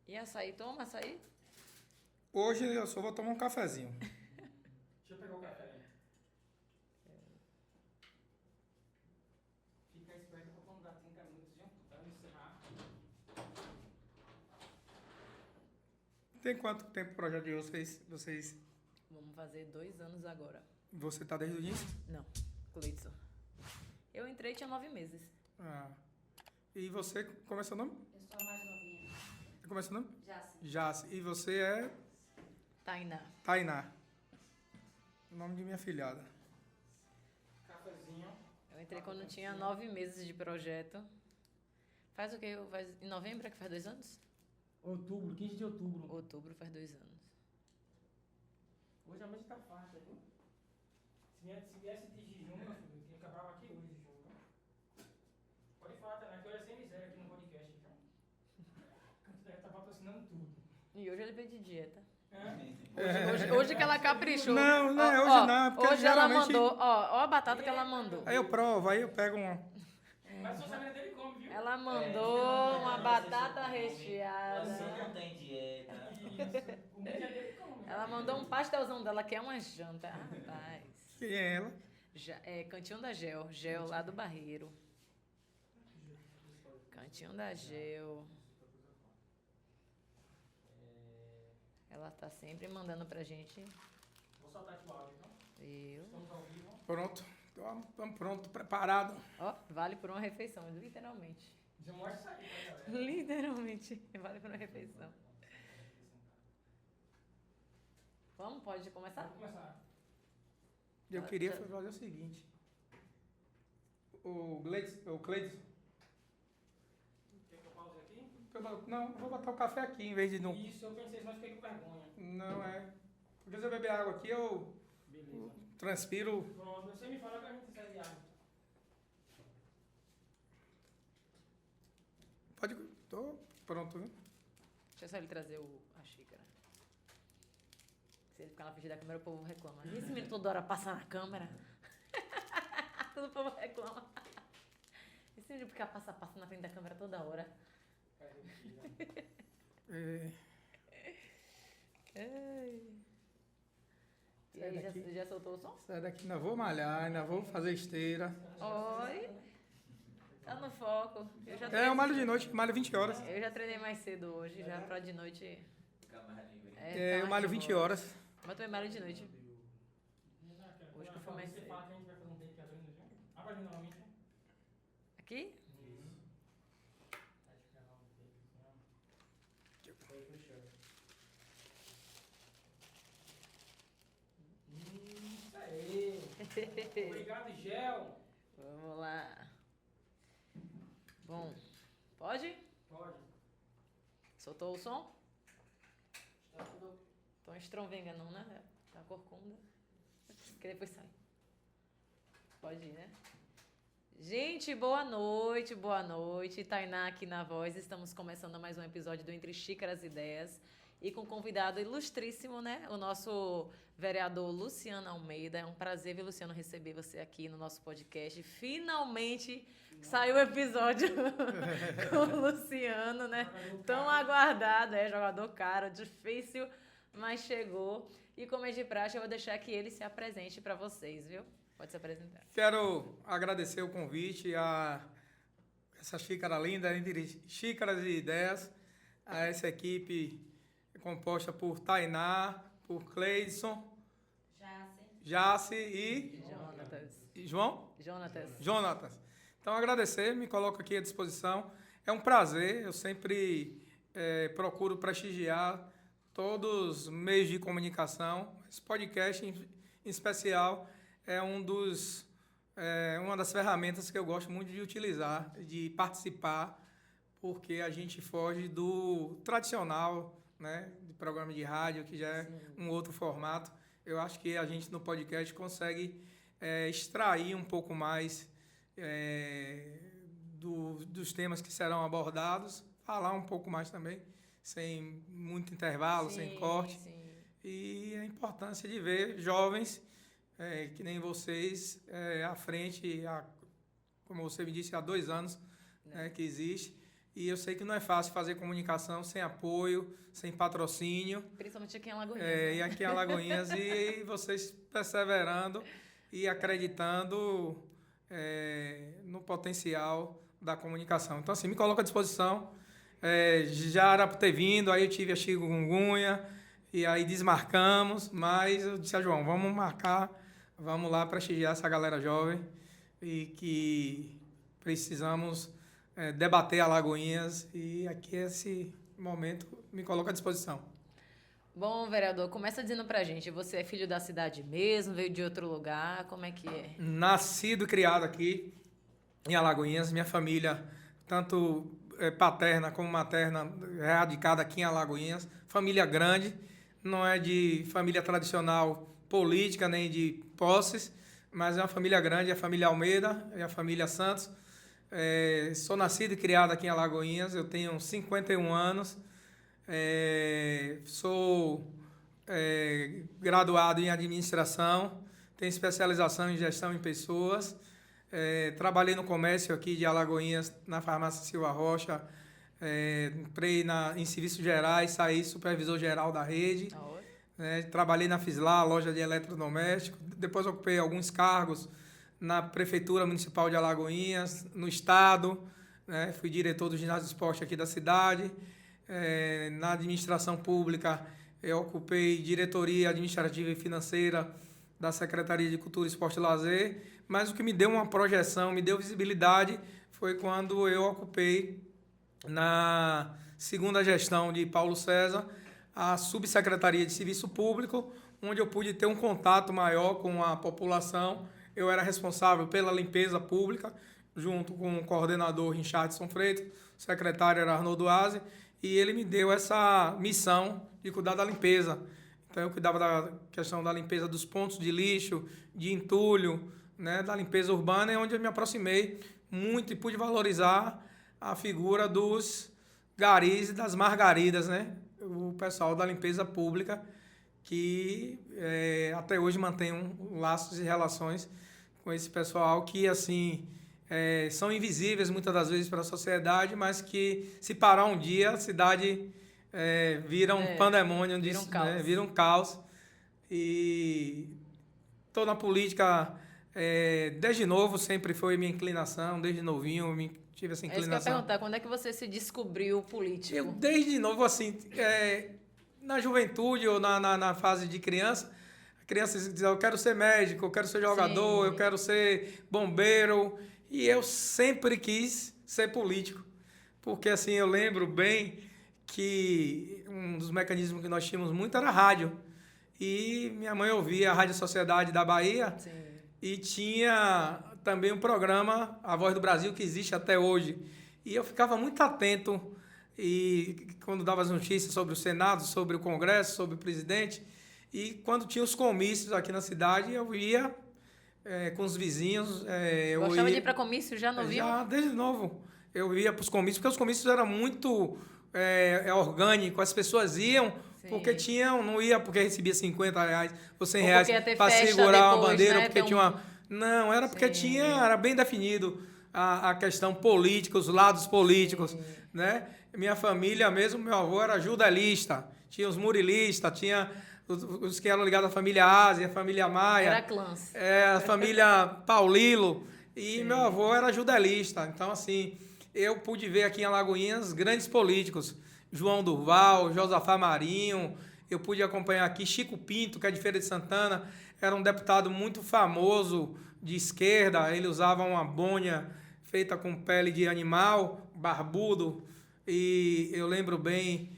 E açaí? Toma açaí? Hoje eu só vou tomar um cafezinho. Deixa eu pegar o café aí. Fica esperto pra quando dá 30 minutos, viu? Pra não encerrar. Tem quanto tempo o projeto de vocês? Vamos fazer 2 anos agora. Você tá desde o início? Não, Cleidson. Eu entrei tinha 9 meses. Ah. E você, como é seu nome? Eu sou a mais novinha. Como é seu nome? Jaci. Jace. E você é Tainá. Tainá. O nome de minha filhada. Cafezinho. Eu entrei quando tinha 9 meses de projeto. Faz o quê? Em novembro é que faz 2 anos? Outubro, 15 de outubro. Outubro faz 2 anos. Hoje a mente tá farta, viu? Se viesse de jejum, meu filho, eu acabava aqui hoje de jejum. Pode falar, né? Que hoje é sem miséria aqui no podcast, então. O Canto Terra tá patrocinando tudo. E hoje ele veio de dieta. É? Hoje que ela caprichou. Não, não é Ó, hoje ó, não, porque hoje ela geralmente- mandou, ó a batata que ela mandou. Aí eu provo, aí eu pego um. Mas o orçamento dele come, viu? Ela mandou uma batata recheada. Você não tem dieta. Isso. O mídia dele come. Ela mandou um pastelzão dela, que é uma janta. Rapaz. Quem é ela? Cantinho da Gel lá do Barreiro. Cantinho da Gel. Ela tá sempre mandando pra gente. Vou soltar aqui o áudio, então. Eu. Estamos ao vivo. Pronto. Estamos pronto, preparado. Ó, vale por uma refeição, literalmente. Já mostra isso aí pra galera. Literalmente, vale por uma refeição. Vamos, pode começar? Vamos começar. Eu queria fazer o seguinte. O Cleidson. Quer que eu pause aqui? Não, eu vou botar o café aqui em vez de não. Isso, eu pensei, mas fiquei com vergonha. Não é. Porque se eu beber água aqui, eu Beleza. transpiro. Pronto, você me fala que a gente serve água. Pode. Tô pronto, viu? Deixa só ele trazer a xícara. Se ele ficar na frente da câmera, o povo reclama. E esse menino toda hora passa na câmera? Todo o povo reclama. Esse menino fica passa na frente da câmera toda hora. É, Ai. E Sai aí, daqui. já soltou o som? sai daqui, ainda vou malhar, ainda vou fazer esteira. Oi. Tá no foco. Eu malho de noite, malho 20 horas. Eu já treinei mais cedo hoje, já pra de noite. Fica mais livre. Eu ficar malho mais 20 de boa. horas. Mas eu também malho de noite. Hoje que eu fui mais Você cedo. fala que a gente vai fazer um take abrindo, viu? Abre ali novamente. Aqui? Vai esperar um take, assim, ó. Foi, fechou. Isso aí. Obrigado, Gel. Vamos lá. Bom, pode? Pode. Soltou o som? Está tudo. Tô estronvenga não, né? Tá corcunda. Que depois sai. Pode ir, né? Gente, boa noite, boa noite. Tainá aqui na voz. Estamos começando mais um episódio do Entre Xícaras e Ideias. E com um convidado ilustríssimo, né? O nosso vereador Luciano Almeida. É um prazer, viu, Luciano, receber você aqui no nosso podcast. Finalmente saiu o episódio com o Luciano, né? Tão aguardado, jogador caro, difícil, mas chegou. E como é de praxe, eu vou deixar que ele se apresente para vocês, viu? Pode se apresentar. Quero agradecer o convite a essa xícara linda, entre Xícaras e Ideias, a essa equipe composta por Tainá, por Cleidson, Jace e Jonatas. Então, agradecer, me coloco aqui à disposição. É um prazer, eu sempre procuro prestigiar todos os meios de comunicação. Esse podcast, em especial, é uma das ferramentas que eu gosto muito de utilizar, de participar, porque a gente foge do tradicional, né, de programa de rádio, que já é um outro formato. Eu acho que a gente no podcast consegue extrair um pouco mais dos temas que serão abordados, falar um pouco mais também, sem muito intervalo, sem corte. Sim. E a importância de ver jovens que nem vocês à frente, como você me disse, há 2 anos que existe. E eu sei que não é fácil fazer comunicação sem apoio, sem patrocínio. Principalmente aqui em Alagoinhas. E aqui em Alagoinhas, e vocês perseverando e acreditando no potencial da comunicação. Então, assim, me coloco à disposição. Já era para ter vindo, aí eu tive a chikungunya, e aí desmarcamos, mas eu disse a João, vamos marcar, vamos lá prestigiar essa galera jovem e que precisamos debater Alagoinhas, e aqui esse momento me coloco à disposição. Bom, vereador, começa dizendo pra gente, você é filho da cidade mesmo, veio de outro lugar, como é que é? Nascido e criado aqui em Alagoinhas, minha família, tanto paterna como materna, radicada aqui em Alagoinhas, família grande, não é de família tradicional política, nem de posses, mas é uma família grande, é a família Almeida, é a família Santos. Sou nascido e criado aqui em Alagoinhas, eu tenho 51 anos, sou graduado em administração, tenho especialização em gestão em pessoas, trabalhei no comércio aqui de Alagoinhas, na farmácia Silva Rocha, entrei em serviços gerais, saí supervisor geral da rede, trabalhei na Fislar, loja de eletrodoméstico, depois ocupei alguns cargos na Prefeitura Municipal de Alagoinhas, no Estado, fui diretor do ginásio de esporte aqui da cidade. Na administração pública, eu ocupei diretoria administrativa e financeira da Secretaria de Cultura, Esporte e Lazer, mas o que me deu uma projeção, me deu visibilidade, foi quando eu ocupei, na segunda gestão de Paulo César, a Subsecretaria de Serviço Público, onde eu pude ter um contato maior com a população. Eu era responsável pela limpeza pública, junto com o coordenador Richardson Freitas, o secretário era Arnoldo Aze, e ele me deu essa missão de cuidar da limpeza. Então, eu cuidava da questão da limpeza dos pontos de lixo, de entulho, da limpeza urbana, onde eu me aproximei muito e pude valorizar a figura dos garis e das margaridas, o pessoal da limpeza pública, que até hoje mantém laços e relações com esse pessoal que, assim, são invisíveis muitas das vezes para a sociedade, mas que, se parar um dia, a cidade vira um pandemônio, vira um caos. E estou na política desde novo, sempre foi minha inclinação, desde novinho tive essa inclinação. É isso que eu ia perguntar, quando é que você se descobriu político? Eu, desde novo, assim, na juventude ou na fase de criança, a criança diz, eu quero ser médico, eu quero ser jogador, eu quero ser bombeiro, e eu sempre quis ser político, porque, assim, eu lembro bem que um dos mecanismos que nós tínhamos muito era a rádio, e minha mãe ouvia a Rádio Sociedade da Bahia, e tinha também um programa, A Voz do Brasil, que existe até hoje. E eu ficava muito atento, e quando dava as notícias sobre o Senado, sobre o Congresso, sobre o presidente, e quando tinha os comícios aqui na cidade, eu ia com os vizinhos. Gostava de ir para comício já novinho? Já, desde novo. Eu ia para os comícios, porque os comícios eram muito orgânicos, as pessoas iam, porque não ia porque recebia R$50 ou R$100 para segurar uma bandeira, porque tinha uma... Não, era porque era bem definido a questão política, os lados políticos, Minha família mesmo, meu avô era judelista, tinha os murilistas, tinha os que eram ligados à família Ásia, a família Maia. Era clãs. A família Paulilo, e meu avô era judelista. Então, assim, eu pude ver aqui em Alagoinhas grandes políticos, João Durval, Josafá Marinho, eu pude acompanhar aqui Chico Pinto, que é de Feira de Santana, era um deputado muito famoso de esquerda, ele usava uma bonha feita com pele de animal, barbudo, e eu lembro bem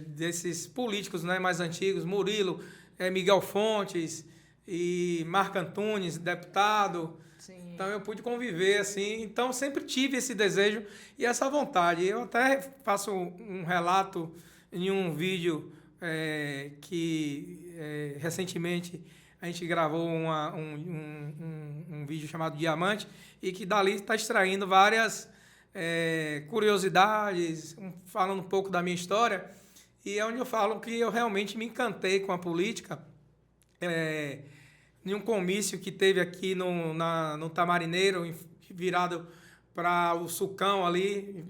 desses políticos mais antigos, Murilo, Miguel Fontes e Marco Antunes, deputado. Então eu pude conviver assim, então sempre tive esse desejo e essa vontade. Eu até faço um relato em um vídeo que recentemente a gente gravou um vídeo chamado Diamante, e que dali está extraindo várias curiosidades, falando um pouco da minha história, e é onde eu falo que eu realmente me encantei com a política. Em um comício que teve aqui no Tamarineiro, virado para o Sucão ali,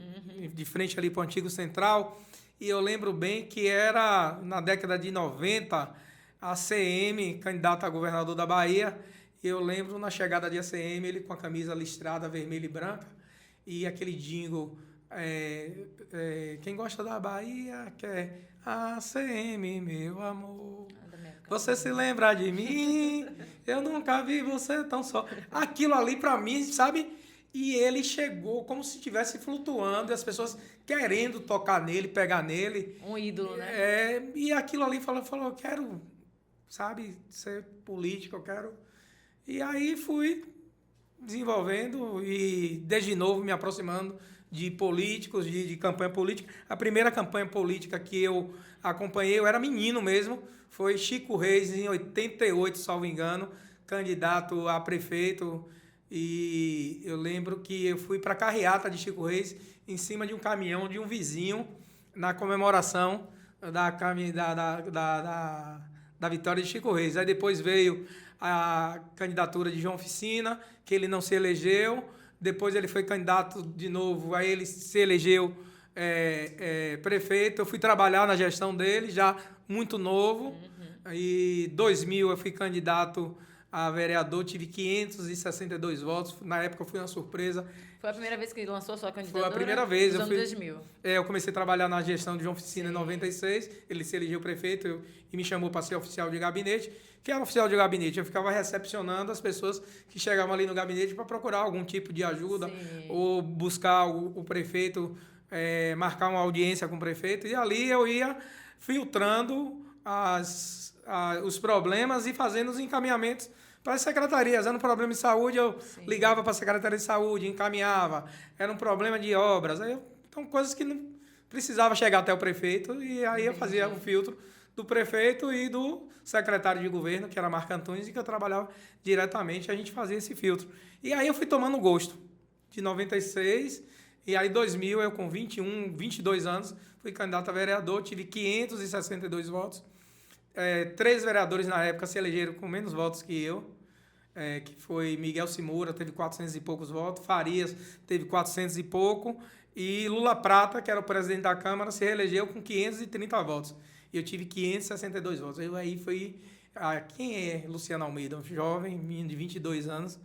de frente ali para o antigo Central. E eu lembro bem que era na década de 90, a ACM, candidato a governador da Bahia. E eu lembro na chegada de ACM, ele com a camisa listrada vermelha e branca e aquele jingle, quem gosta da Bahia quer ACM, meu amor. Você se lembra de mim? Eu nunca vi você tão só. Aquilo ali pra mim, sabe? E ele chegou como se estivesse flutuando, e as pessoas querendo tocar nele, pegar nele. Um ídolo, né? E aquilo ali falou, eu quero, sabe, ser político, eu quero. E aí fui desenvolvendo e desde novo me aproximando de políticos, de campanha política. A primeira campanha política que eu acompanhei, eu era menino mesmo, foi Chico Reis, em 88, salvo engano, candidato a prefeito. E eu lembro que eu fui para a carreata de Chico Reis em cima de um caminhão de um vizinho na comemoração da vitória de Chico Reis. Aí depois veio a candidatura de João Oficina, que ele não se elegeu. Depois ele foi candidato de novo, aí ele se elegeu prefeito. Eu fui trabalhar na gestão dele, já muito novo. Aí, em 2000, eu fui candidato a vereador, tive 562 votos. Na época, foi uma surpresa. Foi a primeira vez que ele lançou a sua candidatura? Foi a primeira vez. Nos anos 2000. Eu comecei a trabalhar na gestão de João Oficina em 96. Ele se elegeu prefeito e me chamou para ser oficial de gabinete. Que era oficial de gabinete? Eu ficava recepcionando as pessoas que chegavam ali no gabinete para procurar algum tipo de ajuda. Sim. Ou buscar o prefeito, marcar uma audiência com o prefeito. E ali eu ia filtrando os problemas e fazendo os encaminhamentos para as secretarias. Era um problema de saúde, eu ligava para a Secretaria de Saúde, encaminhava. Era um problema de obras. Então, coisas que não precisava chegar até o prefeito. E aí eu fazia o filtro do prefeito e do secretário de governo, que era Marco Antunes, e que eu trabalhava diretamente. A gente fazia esse filtro. E aí eu fui tomando gosto. De 96, e aí 2000, eu com 22 anos, fui candidato a vereador, tive 562 votos. 3 vereadores na época se elegeram com menos votos que eu, que foi Miguel Simura, teve 400 e poucos votos, Farias teve 400 e pouco, e Lula Prata, que era o presidente da Câmara, se reelegeu com 530 votos. E eu tive 562 votos. Aí foi... quem é Luciano Almeida? Um jovem, menino de 22 anos,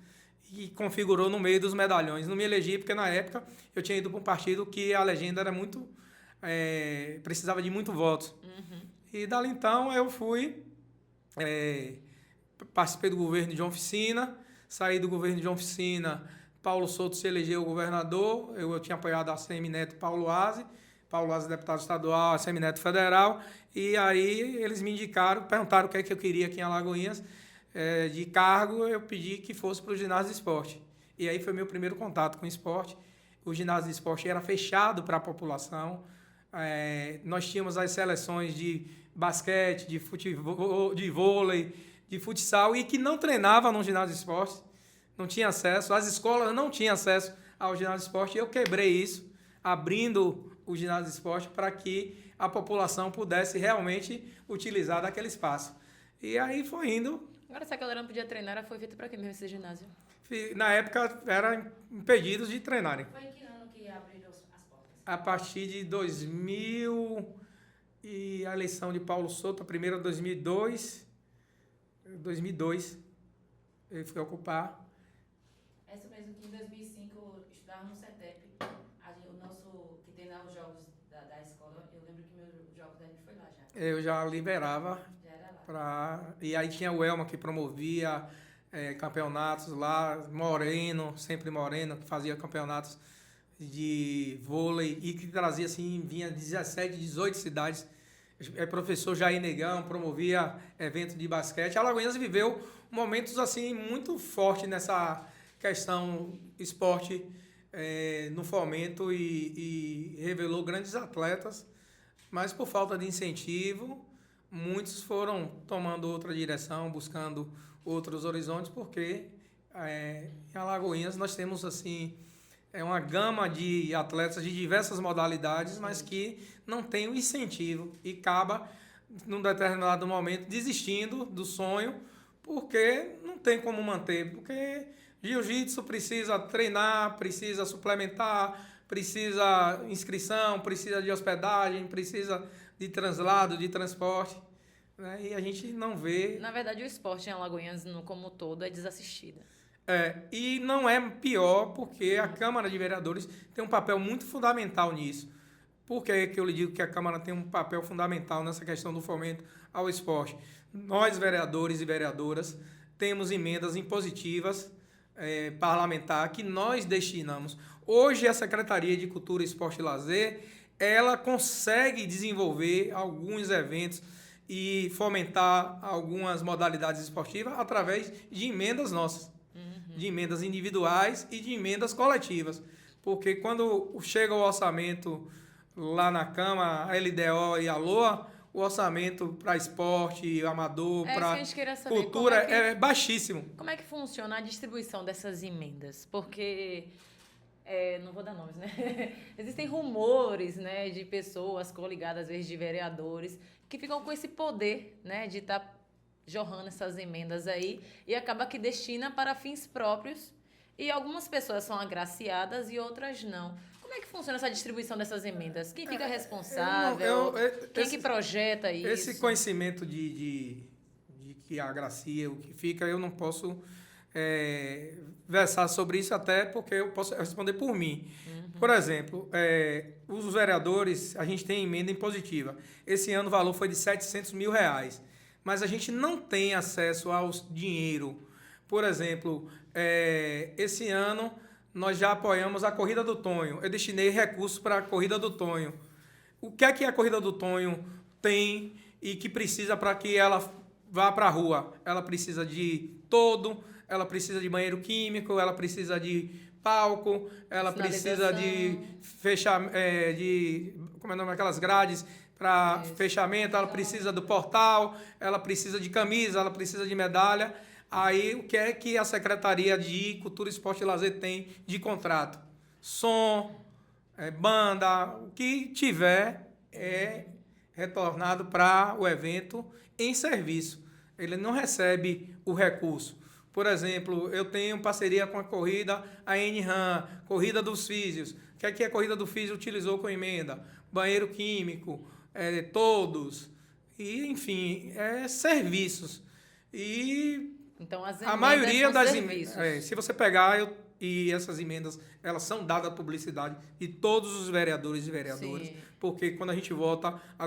e configurou no meio dos medalhões. Não me elegi porque, na época, eu tinha ido para um partido que a legenda era muito... precisava de muito votos. E dali então eu fui, participei do governo de João Oficina, saí do governo de João Oficina, Paulo Souto se elegeu governador, eu tinha apoiado a ACM Neto e Paulo Aze deputado estadual, a ACM Neto federal, e aí eles me indicaram, perguntaram o que é que eu queria aqui em Alagoinhas, de cargo, eu pedi que fosse para o ginásio de esporte. E aí foi meu primeiro contato com o esporte. O ginásio de esporte era fechado para a população. Nós tínhamos as seleções de basquete, de futebol, de vôlei, de futsal, e que não treinava no ginásio de esporte, não tinha acesso, as escolas não tinham acesso ao ginásio de esporte, e eu quebrei isso, abrindo o ginásio de esporte para que a população pudesse realmente utilizar daquele espaço. E aí foi indo. Agora, se a galera não podia treinar, ela foi feita para quê mesmo esse ginásio? Na época, eram impedidos de treinarem. Foi em que ano que abriram as portas? A partir de 2000 e a eleição de Paulo Souto, a primeira 2002, ele foi ocupar. É isso mesmo, que em 2005 eu estudava no CETEP, o nosso, que treinava os jogos da escola, eu lembro que meu jogo da gente foi lá já. Eu já liberava. Já era lá. E aí tinha o Elma que promovia campeonatos lá, sempre Moreno, que fazia campeonatos de vôlei e que trazia assim, vinha 17, 18 cidades. Professor Jair Negão promovia eventos de basquete. Alagoinhas viveu momentos assim muito fortes nessa questão esporte no fomento e revelou grandes atletas, mas por falta de incentivo, muitos foram tomando outra direção, buscando outros horizontes, porque em Alagoinhas nós temos assim uma gama de atletas de diversas modalidades, mas que não tem o incentivo e acaba, num determinado momento, desistindo do sonho, porque não tem como manter, porque Jiu-jitsu precisa treinar, precisa suplementar, precisa inscrição, precisa de hospedagem, precisa de translado, de transporte, né? E a gente não vê. Na verdade, o esporte em Alagoinhas, como um todo, é desassistido. E não é pior porque a Câmara de Vereadores tem um papel muito fundamental nisso. Por que eu lhe digo que a Câmara tem um papel fundamental nessa questão do fomento ao esporte? Nós, vereadores e vereadoras, temos emendas impositivas parlamentar que nós destinamos. Hoje, a Secretaria de Cultura, Esporte e Lazer, ela consegue desenvolver alguns eventos e fomentar algumas modalidades esportivas através de emendas nossas, de emendas individuais e de emendas coletivas. Porque quando chega o orçamento lá na Câmara, a LDO e a LOA, o orçamento para esporte, amador, para cultura é baixíssimo. Como é que funciona a distribuição dessas emendas? Porque, não vou dar nomes, né? Existem rumores, né, de pessoas coligadas, às vezes de vereadores, que ficam com esse poder, né, de estar jorrando essas emendas aí e acaba que destina para fins próprios e algumas pessoas são agraciadas e outras não. Como é que funciona essa distribuição dessas emendas? Quem fica responsável? Quem que projeta isso? Esse conhecimento de que agracia, o que fica, eu não posso versar sobre isso, até porque eu posso responder por mim. Por exemplo, os vereadores, a gente tem emenda impositiva. Esse ano o valor foi de R$700 mil, mas a gente não tem acesso ao dinheiro. Por exemplo, esse ano nós já apoiamos a Corrida do Tonho. Eu destinei recursos para a Corrida do Tonho. O que é que a Corrida do Tonho tem e que precisa para que ela vá para a rua? Ela precisa de todo, ela precisa de banheiro químico, ela precisa de palco, ela precisa de como é o nome, aquelas grades para fechamento, ela precisa do portal, ela precisa de camisa, ela precisa de medalha. Aí, o que é que a Secretaria de Cultura, Esporte e Lazer tem de contrato? Som, banda, o que tiver é retornado para o evento em serviço. Ele não recebe o recurso. Por exemplo, eu tenho parceria com a corrida, a NRAM, Corrida dos Físios. O que é que a Corrida do Físio utilizou com emenda? Banheiro químico, todos. E, enfim, serviços. E então, as a maioria das emendas, se você pegar, e essas emendas, elas são dadas à publicidade de todos os vereadores e vereadoras, porque quando a gente vota a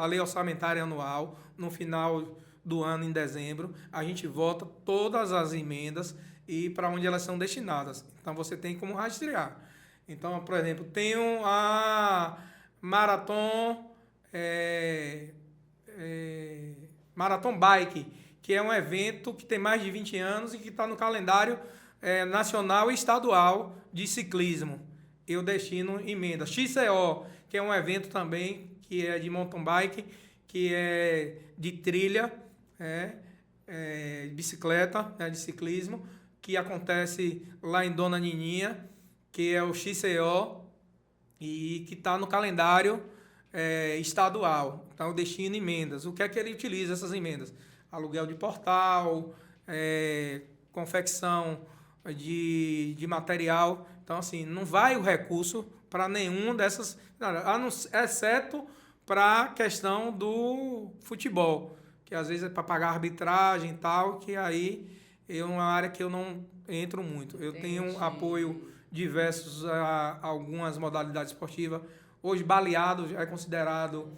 lei orçamentária anual, no final do ano, em dezembro, a gente vota todas as emendas e para onde elas são destinadas. Então, você tem como rastrear. Então, por exemplo, tem a Marathon Bike, que é um evento que tem mais de 20 anos e que está no calendário nacional e estadual de ciclismo. Eu destino emenda. XCO, que é um evento também que é de mountain bike, que é de trilha, bicicleta, de ciclismo, que acontece lá em Dona Nininha, que é o XCO, e que está no calendário estadual. Então, eu destino emendas. O que é que ele utiliza essas emendas? Aluguel de portal, confecção de material. Então, assim, não vai o recurso para nenhum dessas, exceto para a questão do futebol, que às vezes é para pagar arbitragem e tal, que aí é uma área que eu não entro muito. Eu tenho apoio diversos a algumas modalidades esportivas. Hoje, baleado é considerado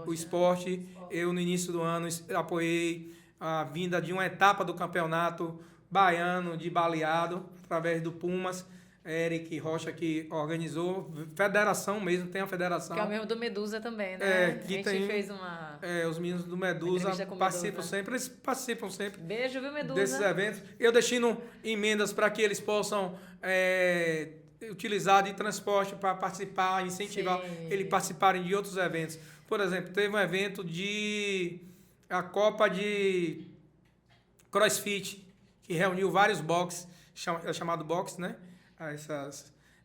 o esporte. Eu, no início do ano, apoiei a vinda de uma etapa do campeonato baiano de baleado, através do Pumas, Eric Rocha, que organizou. Federação mesmo, tem a federação. Que é o mesmo do Medusa também, né? Que a gente fez uma... os meninos do Medusa participam sempre, eles participam sempre. Beijo, viu, Medusa? Desses eventos. Eu destino emendas para que eles possam utilizar de transporte para participar, incentivar eles participarem de outros eventos. Por exemplo, teve um evento a Copa de CrossFit, que reuniu vários boxes, é chamado boxe, né?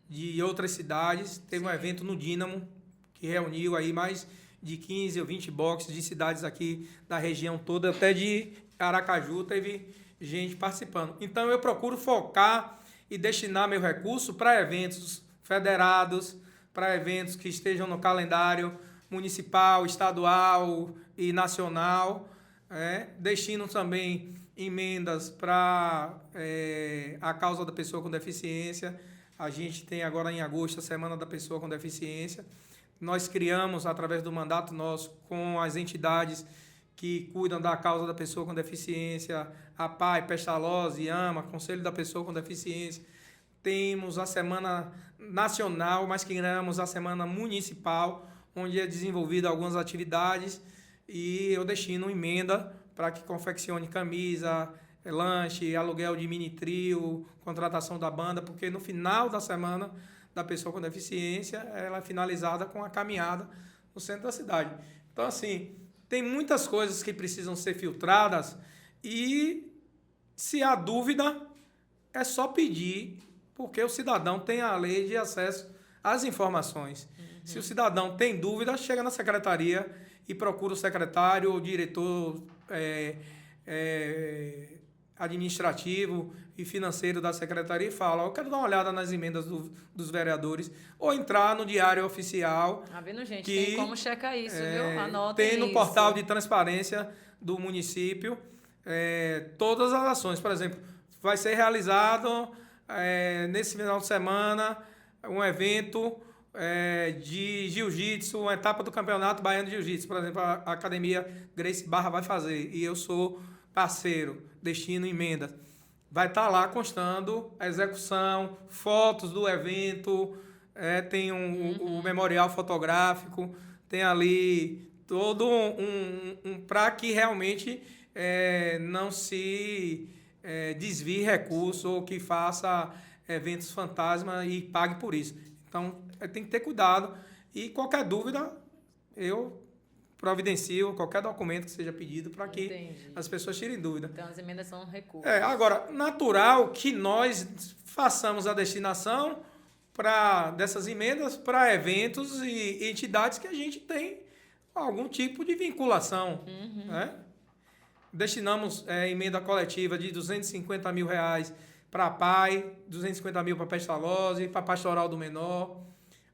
De outras cidades. Teve um evento no Dínamo, que reuniu aí mais de 15 ou 20 boxes de cidades aqui da região toda, até de Aracaju teve gente participando. Então, eu procuro focar e destinar meu recurso para eventos federados, para eventos que estejam no calendário municipal, estadual e nacional. Destino também emendas para a causa da pessoa com deficiência. A gente tem agora em agosto a Semana da Pessoa com Deficiência. Nós criamos, através do mandato nosso, com as entidades que cuidam da causa da pessoa com deficiência, a PAI, Pestalozzi, AMA, Conselho da Pessoa com Deficiência. Temos a Semana Nacional, mas criamos a Semana Municipal, onde é desenvolvida algumas atividades e eu destino emenda para que confeccione camisa, lanche, aluguel de mini trio, contratação da banda, porque no final da Semana da Pessoa com Deficiência, ela é finalizada com a caminhada no centro da cidade. Então, assim, tem muitas coisas que precisam ser filtradas e, se há dúvida, é só pedir, porque o cidadão tem a lei de acesso às informações. Se o cidadão tem dúvida, chega na secretaria e procura o secretário ou diretor administrativo e financeiro da secretaria e fala: eu quero dar uma olhada nas emendas dos vereadores, ou entrar no Diário Oficial. Tá vendo, gente? Que, tem como checar isso, viu? Anotem tem no isso. portal de transparência do município todas as ações. Por exemplo, vai ser realizado nesse final de semana um evento de jiu-jitsu, uma etapa do Campeonato Baiano de Jiu-Jitsu. Por exemplo, a Academia Grace Barra vai fazer, e eu sou parceiro, destino emenda. Vai estar lá constando a execução, fotos do evento, tem o memorial fotográfico, tem ali todo para que realmente não se desvie recurso ou que faça eventos fantasma e pague por isso. Então, tem que ter cuidado. E qualquer dúvida, eu providencio qualquer documento que seja pedido para que Entendi. as pessoas tirem dúvida. Então, as emendas são recursos. Agora, natural que nós façamos a destinação dessas emendas para eventos e entidades que a gente tem algum tipo de vinculação. Né? Destinamos emenda coletiva de R$250 mil para a PAI, 250 mil para a Pestalozzi, para a Pastoral do Menor.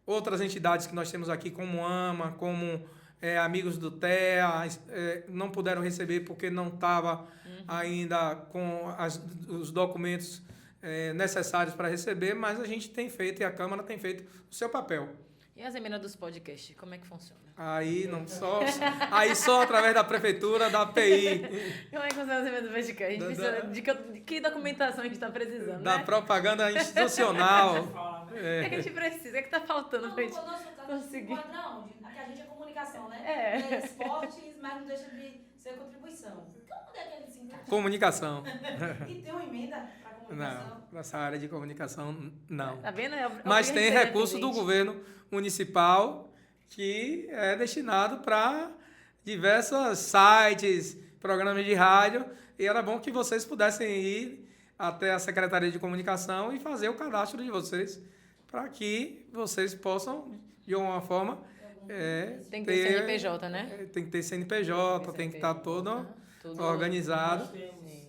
Outras entidades que nós temos aqui, como AMA, como Amigos do TEA, não puderam receber porque não estava ainda com os documentos necessários para receber, mas a gente tem feito, e a Câmara tem feito o seu papel. E as emendas dos podcasts, como é que funciona? Aí só através da Prefeitura, da PI. Como é que funciona as emendas do podcast? A gente precisa de que documentação a gente está precisando, Da né? propaganda institucional. O que é que a gente precisa? O que é que está faltando Não, para a gente o nosso caso conseguir? não, aqui a gente é comunicação, né? É. Esportes, mas não deixa de ser contribuição. Então, onde é que eles se encaixam? Comunicação. E tem uma emenda para comunicação? Não, nessa área de comunicação, não. Tá vendo? Mas tem recurso recurso do governo municipal que é destinado para diversos sites, programas de rádio, e era bom que vocês pudessem ir até a Secretaria de Comunicação e fazer o cadastro de vocês, para que vocês possam, de alguma forma... Tem que ter CNPJ, né? Tem que ter CNPJ, tem que estar todo Tudo organizado. Sim.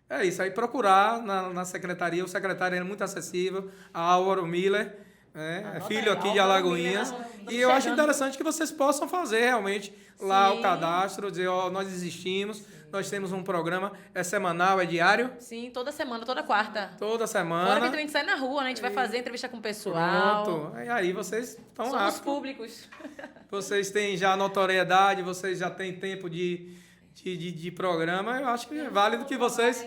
É isso, aí procurar na secretaria, o secretário é muito acessível, a Álvaro Miller, Anota filho aí, aqui de Álvaro Alagoinhas, Miller, e eu acho chegando. interessante que vocês possam fazer realmente lá Sim. o cadastro, dizer, nós existimos, nós temos um programa, é semanal, é diário, Sim, toda semana, toda quarta. toda Fora que semana, também a gente sai na rua, né? A gente vai fazer entrevista com o pessoal. pronto, e aí vocês estão Somos aptos, públicos. vocês têm já notoriedade, vocês já têm tempo de programa, eu acho que é válido que vocês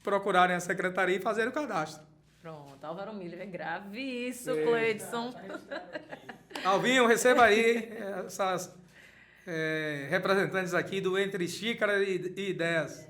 procurarem a secretaria e fazerem o cadastro. Pronto, Álvaro Miller, é grave isso, Cleidson. Alvinho, receba aí essas representantes aqui do Entre Xícara e Ideias.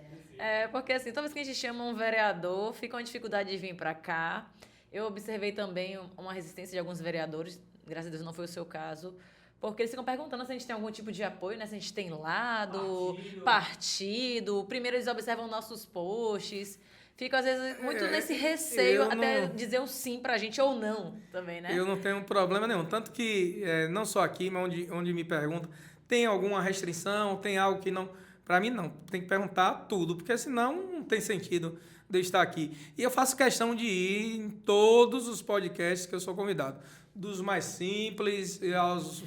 Porque assim, toda vez que a gente chama um vereador, fica uma dificuldade de vir para cá. Eu observei também uma resistência de alguns vereadores, graças a Deus não foi o seu caso, porque eles ficam perguntando se a gente tem algum tipo de apoio, né? Se a gente tem lado, partido. Primeiro eles observam nossos posts. Ficam, às vezes, muito nesse receio, até dizer um sim pra gente ou não também, né? Eu não tenho problema nenhum. Tanto que, não só aqui, mas onde me perguntam, tem alguma restrição, tem algo que não... Para mim, não. Tem que perguntar tudo, porque senão não tem sentido de eu estar aqui. E eu faço questão de ir em todos os podcasts que eu sou convidado. Dos mais simples aos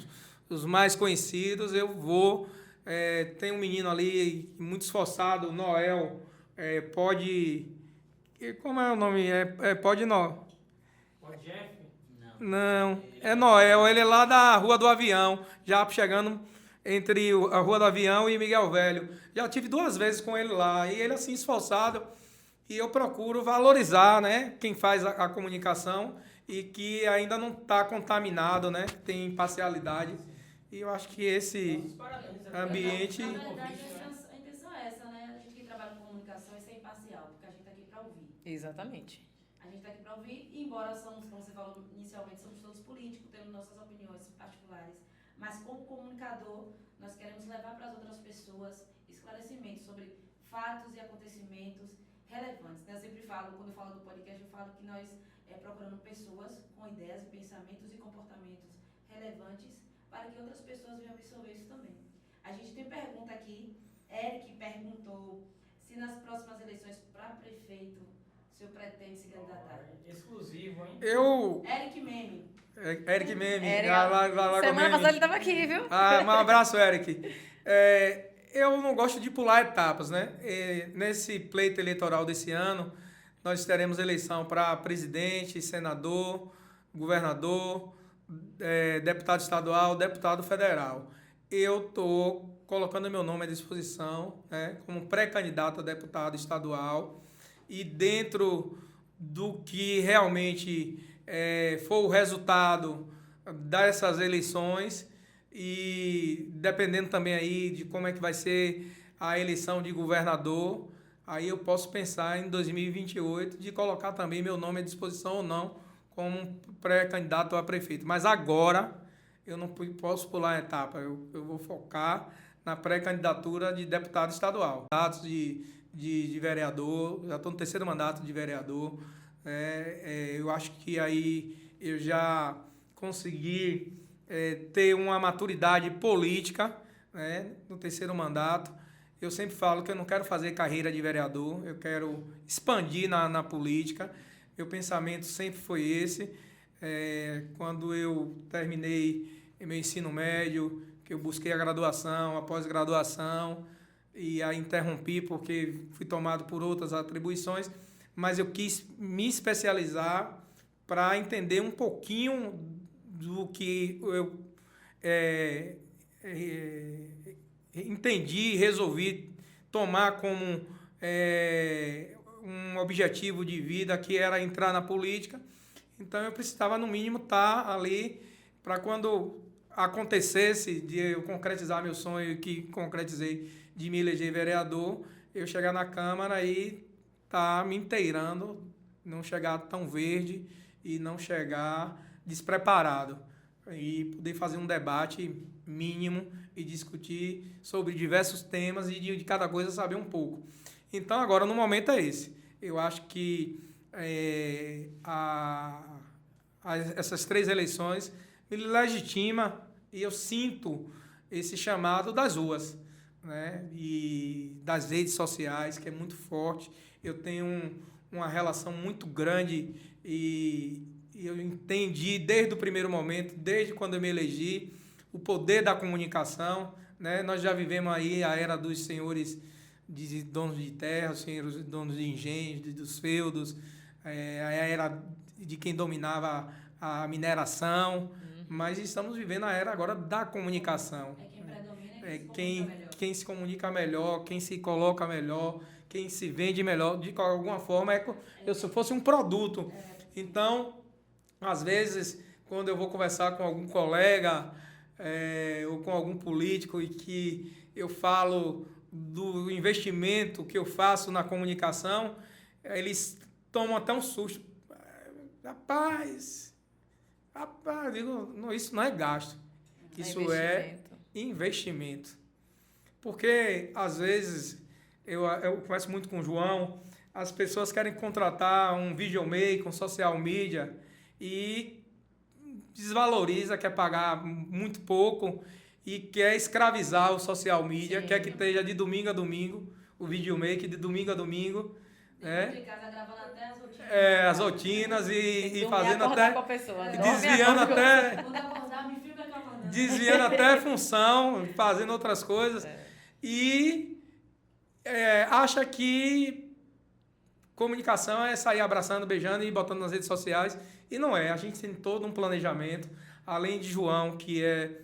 os mais conhecidos, eu vou. Tem um menino ali muito esforçado, o Noel, pode... Como é o nome? Pode não. O Jeff? Não, é Noel, ele é lá da Rua do Avião, já chegando entre a Rua do Avião e Miguel Velho. Já tive 2 vezes com ele lá, e ele assim esforçado, e eu procuro valorizar, né, quem faz a comunicação e que ainda não está contaminado, né, tem imparcialidade. E eu acho que esse ambiente... Na verdade, a intenção é essa, né? A gente que trabalha com comunicação é ser imparcial, porque a gente está aqui para ouvir. Exatamente. A gente está aqui para ouvir, e embora somos, como você falou inicialmente, somos todos políticos, temos nossas opiniões particulares, mas como comunicador, nós queremos levar para as outras pessoas esclarecimentos sobre fatos e acontecimentos relevantes. Né? Eu sempre falo, quando eu falo do podcast, eu falo que nós procuramos pessoas com ideias, pensamentos e comportamentos relevantes para que outras pessoas venham absorver isso também. A gente tem pergunta aqui, Eric perguntou se nas próximas eleições para prefeito o senhor pretende se candidatar. Exclusivo, hein? Eric Meme. Eric Meme. Semana passada ele estava aqui, viu? Um abraço, Eric. Eu não gosto de pular etapas, né? Nesse pleito eleitoral desse ano, nós teremos eleição para presidente, senador, governador, deputado estadual, deputado federal. Eu estou colocando meu nome à disposição, né, como pré-candidato a deputado estadual, e dentro do que realmente for o resultado dessas eleições, e dependendo também aí de como é que vai ser a eleição de governador, aí eu posso pensar em 2028 de colocar também meu nome à disposição ou não como pré-candidato a prefeito. Mas agora eu não posso pular a etapa, eu vou focar na pré-candidatura de deputado estadual. Mandatos de vereador, já estou no 3º mandato de vereador, eu acho que aí eu já consegui ter uma maturidade política, né, no 3º mandato. Eu sempre falo que eu não quero fazer carreira de vereador, eu quero expandir na política. Meu pensamento sempre foi esse. Quando eu terminei meu ensino médio, que eu busquei a graduação, a pós-graduação, e a interrompi porque fui tomado por outras atribuições, mas eu quis me especializar para entender um pouquinho do que eu entendi e resolvi tomar como um objetivo de vida, que era entrar na política. Então eu precisava, no mínimo, estar ali para quando acontecesse de eu concretizar meu sonho, que concretizei, de me eleger vereador, eu chegar na Câmara e estar me inteirando, não chegar tão verde e não chegar despreparado. E poder fazer um debate mínimo e discutir sobre diversos temas e de cada coisa saber um pouco. Então, agora, no momento é esse. Eu acho que essas 3 eleições me legitima, e eu sinto esse chamado das ruas, né, e das redes sociais, que é muito forte. Eu tenho uma relação muito grande e eu entendi desde o primeiro momento, desde quando eu me elegi, o poder da comunicação, né? Nós já vivemos aí a era dos senhores de donos de terra, senhores donos de engenhos, dos feudos, a era de quem dominava a mineração, mas estamos vivendo a era agora da comunicação. Quem predomina Quem se comunica melhor, quem se coloca melhor, quem se vende melhor, de alguma forma, eu se fosse um produto. Então, às vezes, quando eu vou conversar com algum colega ou com algum político e que eu falo do investimento que eu faço na comunicação, eles tomam até um susto. Rapaz, eu digo, não, isso não é gasto, isso é investimento. Porque, às vezes, eu converso muito com o João, as pessoas querem contratar um videomaker, um social media, e desvaloriza, quer pagar muito pouco, e quer escravizar o social media, Sim. quer que esteja de domingo a domingo, o videomaker de domingo a domingo, Dentro né? de casa gravando até as rotinas. As rotinas Tem que e dormir fazendo acordar até... com a pessoa. e Dorme e desviando acorda com- até... Quando acordar, me filma acabando. desviando até função, fazendo outras coisas. E acha que comunicação é sair abraçando, beijando e botando nas redes sociais. E não é. A gente tem todo um planejamento. Além de João, que é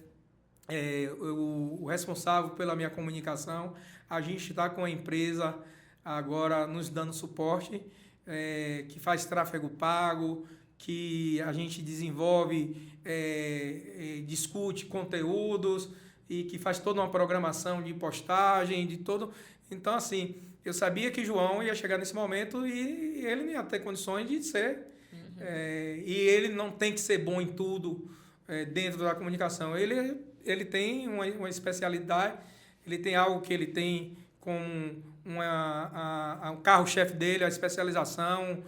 o responsável pela minha comunicação, a gente está com a empresa agora nos dando suporte, que faz tráfego pago, que a gente desenvolve, discute conteúdos e que faz toda uma programação de postagem, de todo... Então, assim, eu sabia que João ia chegar nesse momento e ele não ia ter condições de ser. E ele não tem que ser bom em tudo dentro da comunicação. Ele tem uma especialidade, ele tem algo que ele tem como um carro-chefe dele, a especialização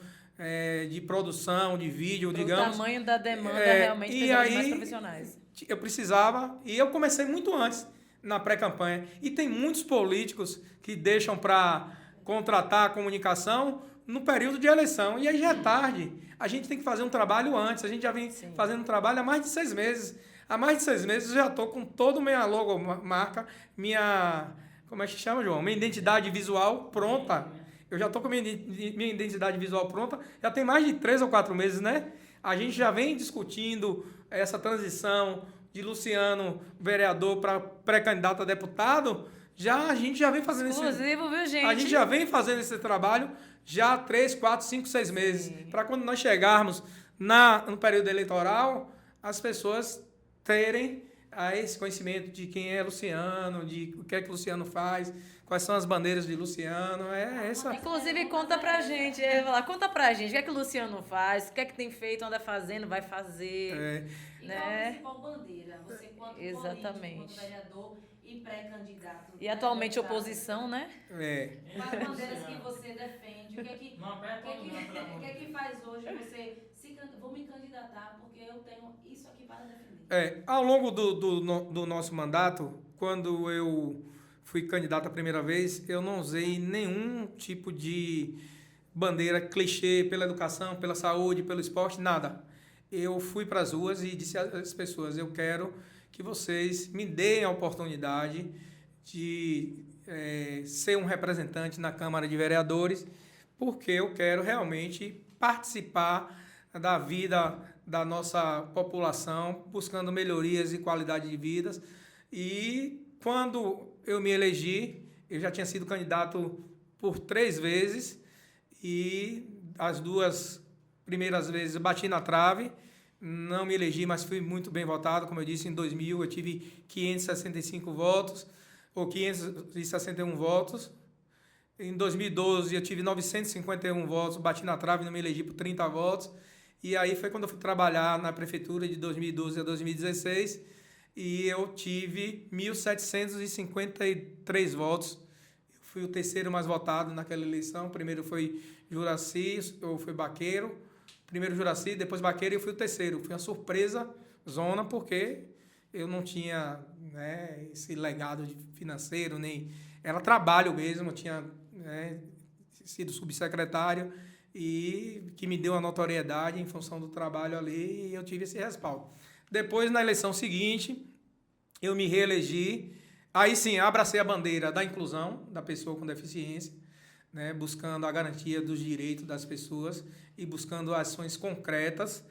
de produção, de vídeo, digamos. O tamanho da demanda realmente e precisa de aí, mais profissionais. Eu precisava, e eu comecei muito antes, na pré-campanha. E tem muitos políticos que deixam para contratar a comunicação no período de eleição. E aí já é tarde. A gente tem que fazer um trabalho antes. A gente já vem fazendo um trabalho há mais de 6 meses. Há mais de 6 meses eu já estou com toda a minha logomarca, minha... Como é que chama, João? Minha identidade visual pronta. Eu já estou com minha identidade visual pronta. Já tem mais de 3 ou 4 meses, né? A gente já vem discutindo essa transição de Luciano, vereador, para pré-candidato a deputado. A gente já vem fazendo Exclusivo, viu, gente? A gente já vem fazendo esse trabalho já há 3, 4, 5, 6 meses. Para quando nós chegarmos no período eleitoral, as pessoas terem esse conhecimento de quem é Luciano, de o que é que Luciano faz, quais são as bandeiras de Luciano. Inclusive, conta pra gente. Eu ia falar, conta pra gente o que é que o Luciano faz, o que é que tem feito, anda fazendo, vai fazer. E né? qual a principal bandeira? Você, quanto Exatamente. político, quanto vereador e pré-candidato. E atualmente deputado, oposição, né? Quais bandeiras que você defende? O que é que, Não aperta o que, é não, pelo que, amor o que de é Deus. que faz hoje você vou me candidatar porque eu tenho isso aqui para defender? Ao longo do nosso mandato, quando eu fui candidato a primeira vez, eu não usei nenhum tipo de bandeira clichê pela educação, pela saúde, pelo esporte, nada. Eu fui para as ruas e disse às pessoas, eu quero que vocês me deem a oportunidade de ser um representante na Câmara de Vereadores, porque eu quero realmente participar da vida da nossa população, buscando melhorias e qualidade de vidas. E quando eu me elegi, eu já tinha sido candidato por 3 vezes e as 2 primeiras vezes eu bati na trave, não me elegi, mas fui muito bem votado. Como eu disse, em 2000 eu tive 565 votos, ou 561 votos. Em 2012 eu tive 951 votos, bati na trave e não me elegi por 30 votos. E aí foi quando eu fui trabalhar na prefeitura de 2012 a 2016 e eu tive 1.753 votos. Eu fui o terceiro mais votado naquela eleição. O primeiro foi Juraci, ou foi Baqueiro. Primeiro Juraci, depois Baqueiro e eu fui o terceiro. Foi uma surpresa zona porque eu não tinha, né, esse legado financeiro, nem... Era trabalho mesmo, eu tinha, né, sido subsecretário e que me deu a notoriedade em função do trabalho ali e eu tive esse respaldo. Depois, na eleição seguinte, eu me reelegi. Aí sim, abracei a bandeira da inclusão da pessoa com deficiência, né, buscando a garantia dos direitos das pessoas e buscando ações concretas,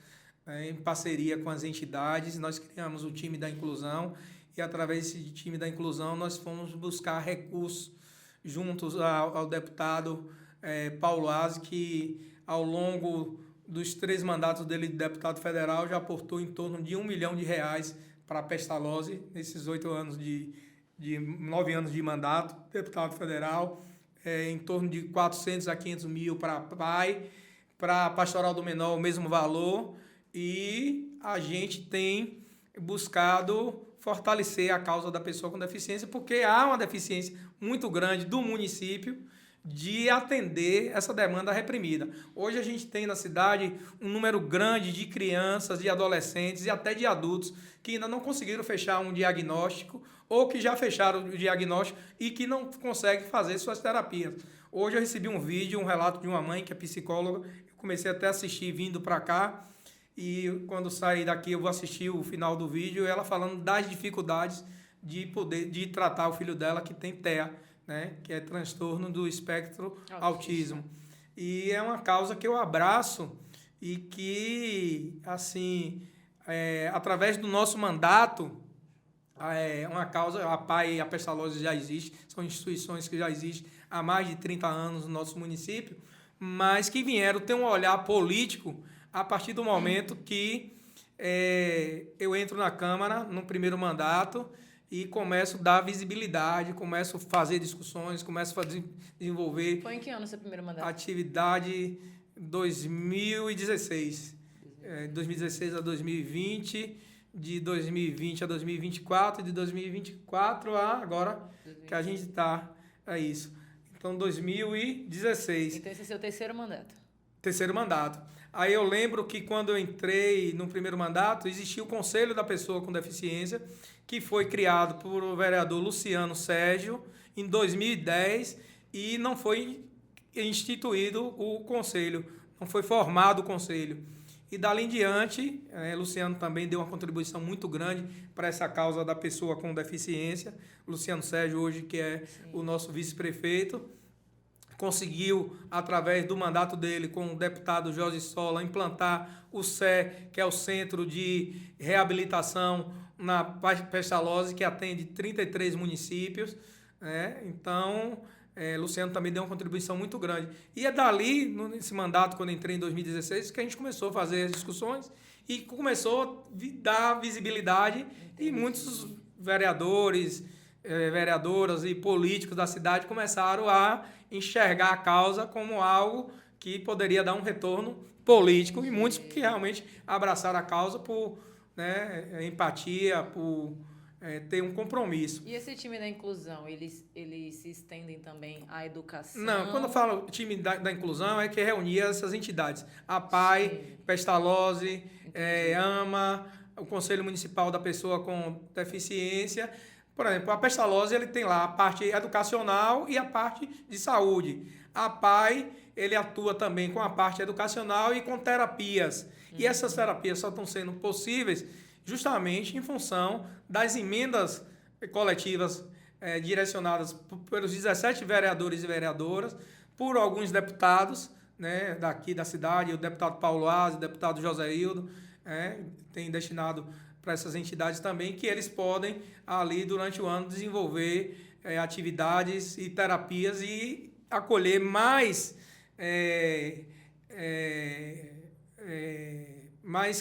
em parceria com as entidades. Nós criamos o time da inclusão e, através desse time da inclusão, nós fomos buscar recursos juntos ao deputado Paulo Aze, que ao longo dos 3 mandatos dele de deputado federal já aportou em torno de R$1 milhão para a Pestalozzi, nesses 9 anos de mandato, deputado federal, em torno de 400 a 500 mil para a PAI, para a Pastoral do Menor o mesmo valor, e a gente tem buscado fortalecer a causa da pessoa com deficiência, porque há uma deficiência muito grande do município de atender essa demanda reprimida. Hoje a gente tem na cidade um número grande de crianças, de adolescentes e até de adultos que ainda não conseguiram fechar um diagnóstico ou que já fecharam o diagnóstico e que não conseguem fazer suas terapias. Hoje eu recebi um vídeo, um relato de uma mãe que é psicóloga, eu comecei até a assistir vindo para cá e quando sair daqui eu vou assistir o final do vídeo, ela falando das dificuldades de tratar o filho dela que tem TEA, né, que é transtorno do espectro autismo. E é uma causa que eu abraço e que, assim, através do nosso mandato, uma causa, a PAI e a Pestalozzi já existe, são instituições que já existem há mais de 30 anos no nosso município, mas que vieram ter um olhar político a partir do momento que eu entro na Câmara, no primeiro mandato, e começo a dar visibilidade, começo a fazer discussões, começo a desenvolver... Foi em que ano seu primeiro mandato? Atividade 2016. 2016 a 2020, de 2020 a 2024, de 2024 a agora que a gente está. É isso. Então, 2016. Então, esse é seu terceiro mandato. Terceiro mandato. Aí eu lembro que quando eu entrei no primeiro mandato, existia o Conselho da Pessoa com Deficiência, que foi criado por o vereador Luciano Sérgio em 2010 e não foi instituído o conselho, não foi formado o conselho. E dali em diante, Luciano também deu uma contribuição muito grande para essa causa da pessoa com deficiência. Luciano Sérgio, hoje, que é o nosso vice-prefeito, conseguiu, através do mandato dele com o deputado Jorge Sola, implantar o CE, que é o Centro de Reabilitação na Pestalozzi, que atende 33 municípios. Então, Luciano também deu uma contribuição muito grande. E é dali, nesse mandato, quando entrei em 2016, que a gente começou a fazer as discussões e começou a dar visibilidade. E muitos vereadores, vereadoras e políticos da cidade começaram a enxergar a causa como algo que poderia dar um retorno político, e muitos que realmente abraçaram a causa por empatia, por ter um compromisso. E esse time da inclusão, eles se estendem também à educação? Não, quando eu falo time da inclusão, é que reunia essas entidades. A PAI, Pestalozzi, AMA, o Conselho Municipal da Pessoa com Deficiência. Por exemplo, a Pestalozzi, ele tem lá a parte educacional e a parte de saúde. A PAI, ele atua também com a parte educacional e com terapias. E essas terapias só estão sendo possíveis justamente em função das emendas coletivas direcionadas pelos 17 vereadores e vereadoras, por alguns deputados, né, daqui da cidade, o deputado Paulo Aze, o deputado José Hildo, tem destinado para essas entidades também, que eles podem, ali, durante o ano, desenvolver atividades e terapias e acolher mais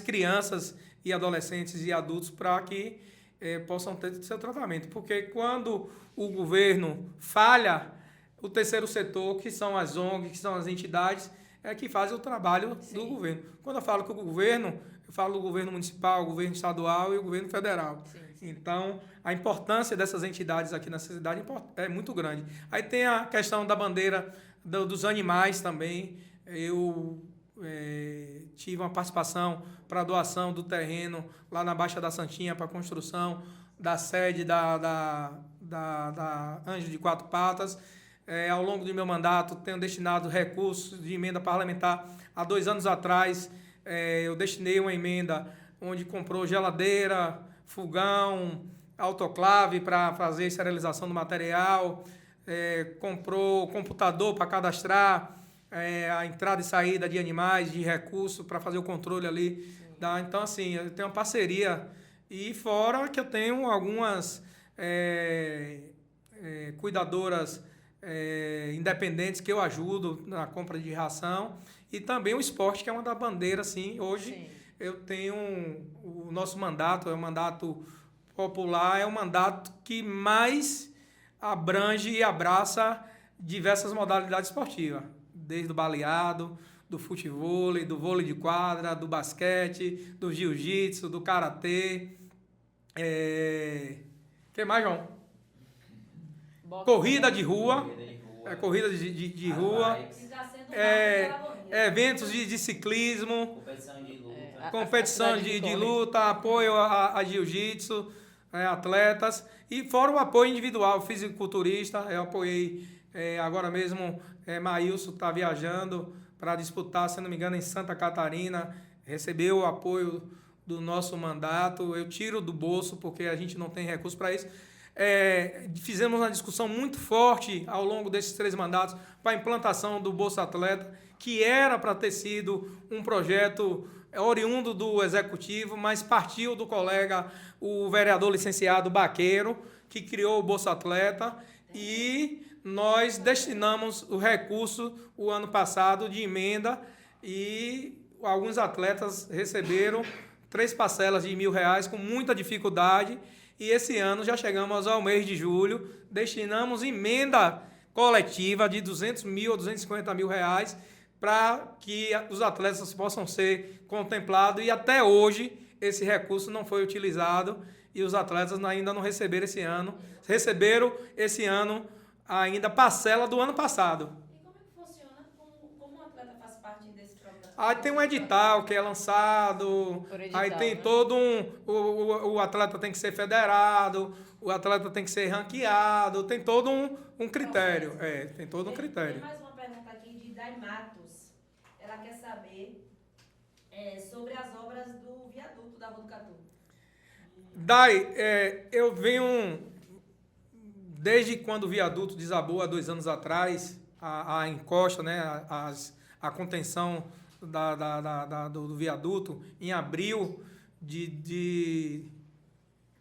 crianças e adolescentes e adultos para que possam ter seu tratamento. Porque quando o governo falha, o terceiro setor, que são as ONGs, que são as entidades, que fazem o trabalho do governo. Quando eu falo que o governo, eu falo do governo municipal, o governo estadual e o governo federal. Sim. Então, a importância dessas entidades aqui na cidade é muito grande. Aí tem a questão da bandeira dos animais também. Eu tive uma participação para a doação do terreno lá na Baixa da Santinha para a construção da sede da Anjo de Quatro Patas. Ao longo do meu mandato, tenho destinado recursos de emenda parlamentar. Há 2 anos atrás, eu destinei uma emenda onde comprou geladeira, fogão, autoclave para fazer a esterilização do material, comprou computador para cadastrar a entrada e saída de animais, de recursos, para fazer o controle ali. Então, assim, eu tenho uma parceria. E fora que eu tenho algumas cuidadoras independentes que eu ajudo na compra de ração. E também o esporte, que é uma da bandeira, assim. Hoje eu tenho o nosso mandato, é um mandato popular, é um mandato que mais abrange e abraça diversas modalidades esportivas. Desde o baleado, do futevôlei, do vôlei de quadra, do basquete, do jiu-jitsu, do karatê. Que mais, João? Corrida de rua. corrida de rua, Bikes, Está sendo É, uma coisa eventos de ciclismo, competição de luta. competição atividade de de corre. luta, apoio a jiu-jitsu, atletas, e fora o apoio individual, fisiculturista, eu apoiei agora mesmo, Maílson está viajando para disputar, se não me engano, em Santa Catarina, recebeu o apoio do nosso mandato, eu tiro do bolso porque a gente não tem recurso para isso. Fizemos uma discussão muito forte ao longo desses 3 mandatos para a implantação do Bolsa Atleta, que era para ter sido um projeto oriundo do Executivo, mas partiu do colega, o vereador licenciado Baqueiro, que criou o Bolsa Atleta, e nós destinamos o recurso o ano passado de emenda, e alguns atletas receberam 3 parcelas de R$1.000 com muita dificuldade, e esse ano já chegamos ao mês de julho, destinamos emenda coletiva de 200 mil a 250 mil reais para que os atletas possam ser contemplados, e até hoje esse recurso não foi utilizado e os atletas ainda não receberam esse ano. Receberam esse ano ainda parcela do ano passado. E como é que funciona? Como o atleta faz parte desse programa? Aí tem um edital que é lançado, Por edital, aí tem né? todo o atleta tem que ser federado, o atleta tem que ser ranqueado, tem todo um critério. Tem todo um critério. Tem mais uma pergunta aqui de Dai Matos. Ela quer saber sobre as obras do viaduto da Rua do Catu. Dai, eu venho, desde quando o viaduto desabou há 2 anos atrás, a encosta, né, a contenção do viaduto, em abril de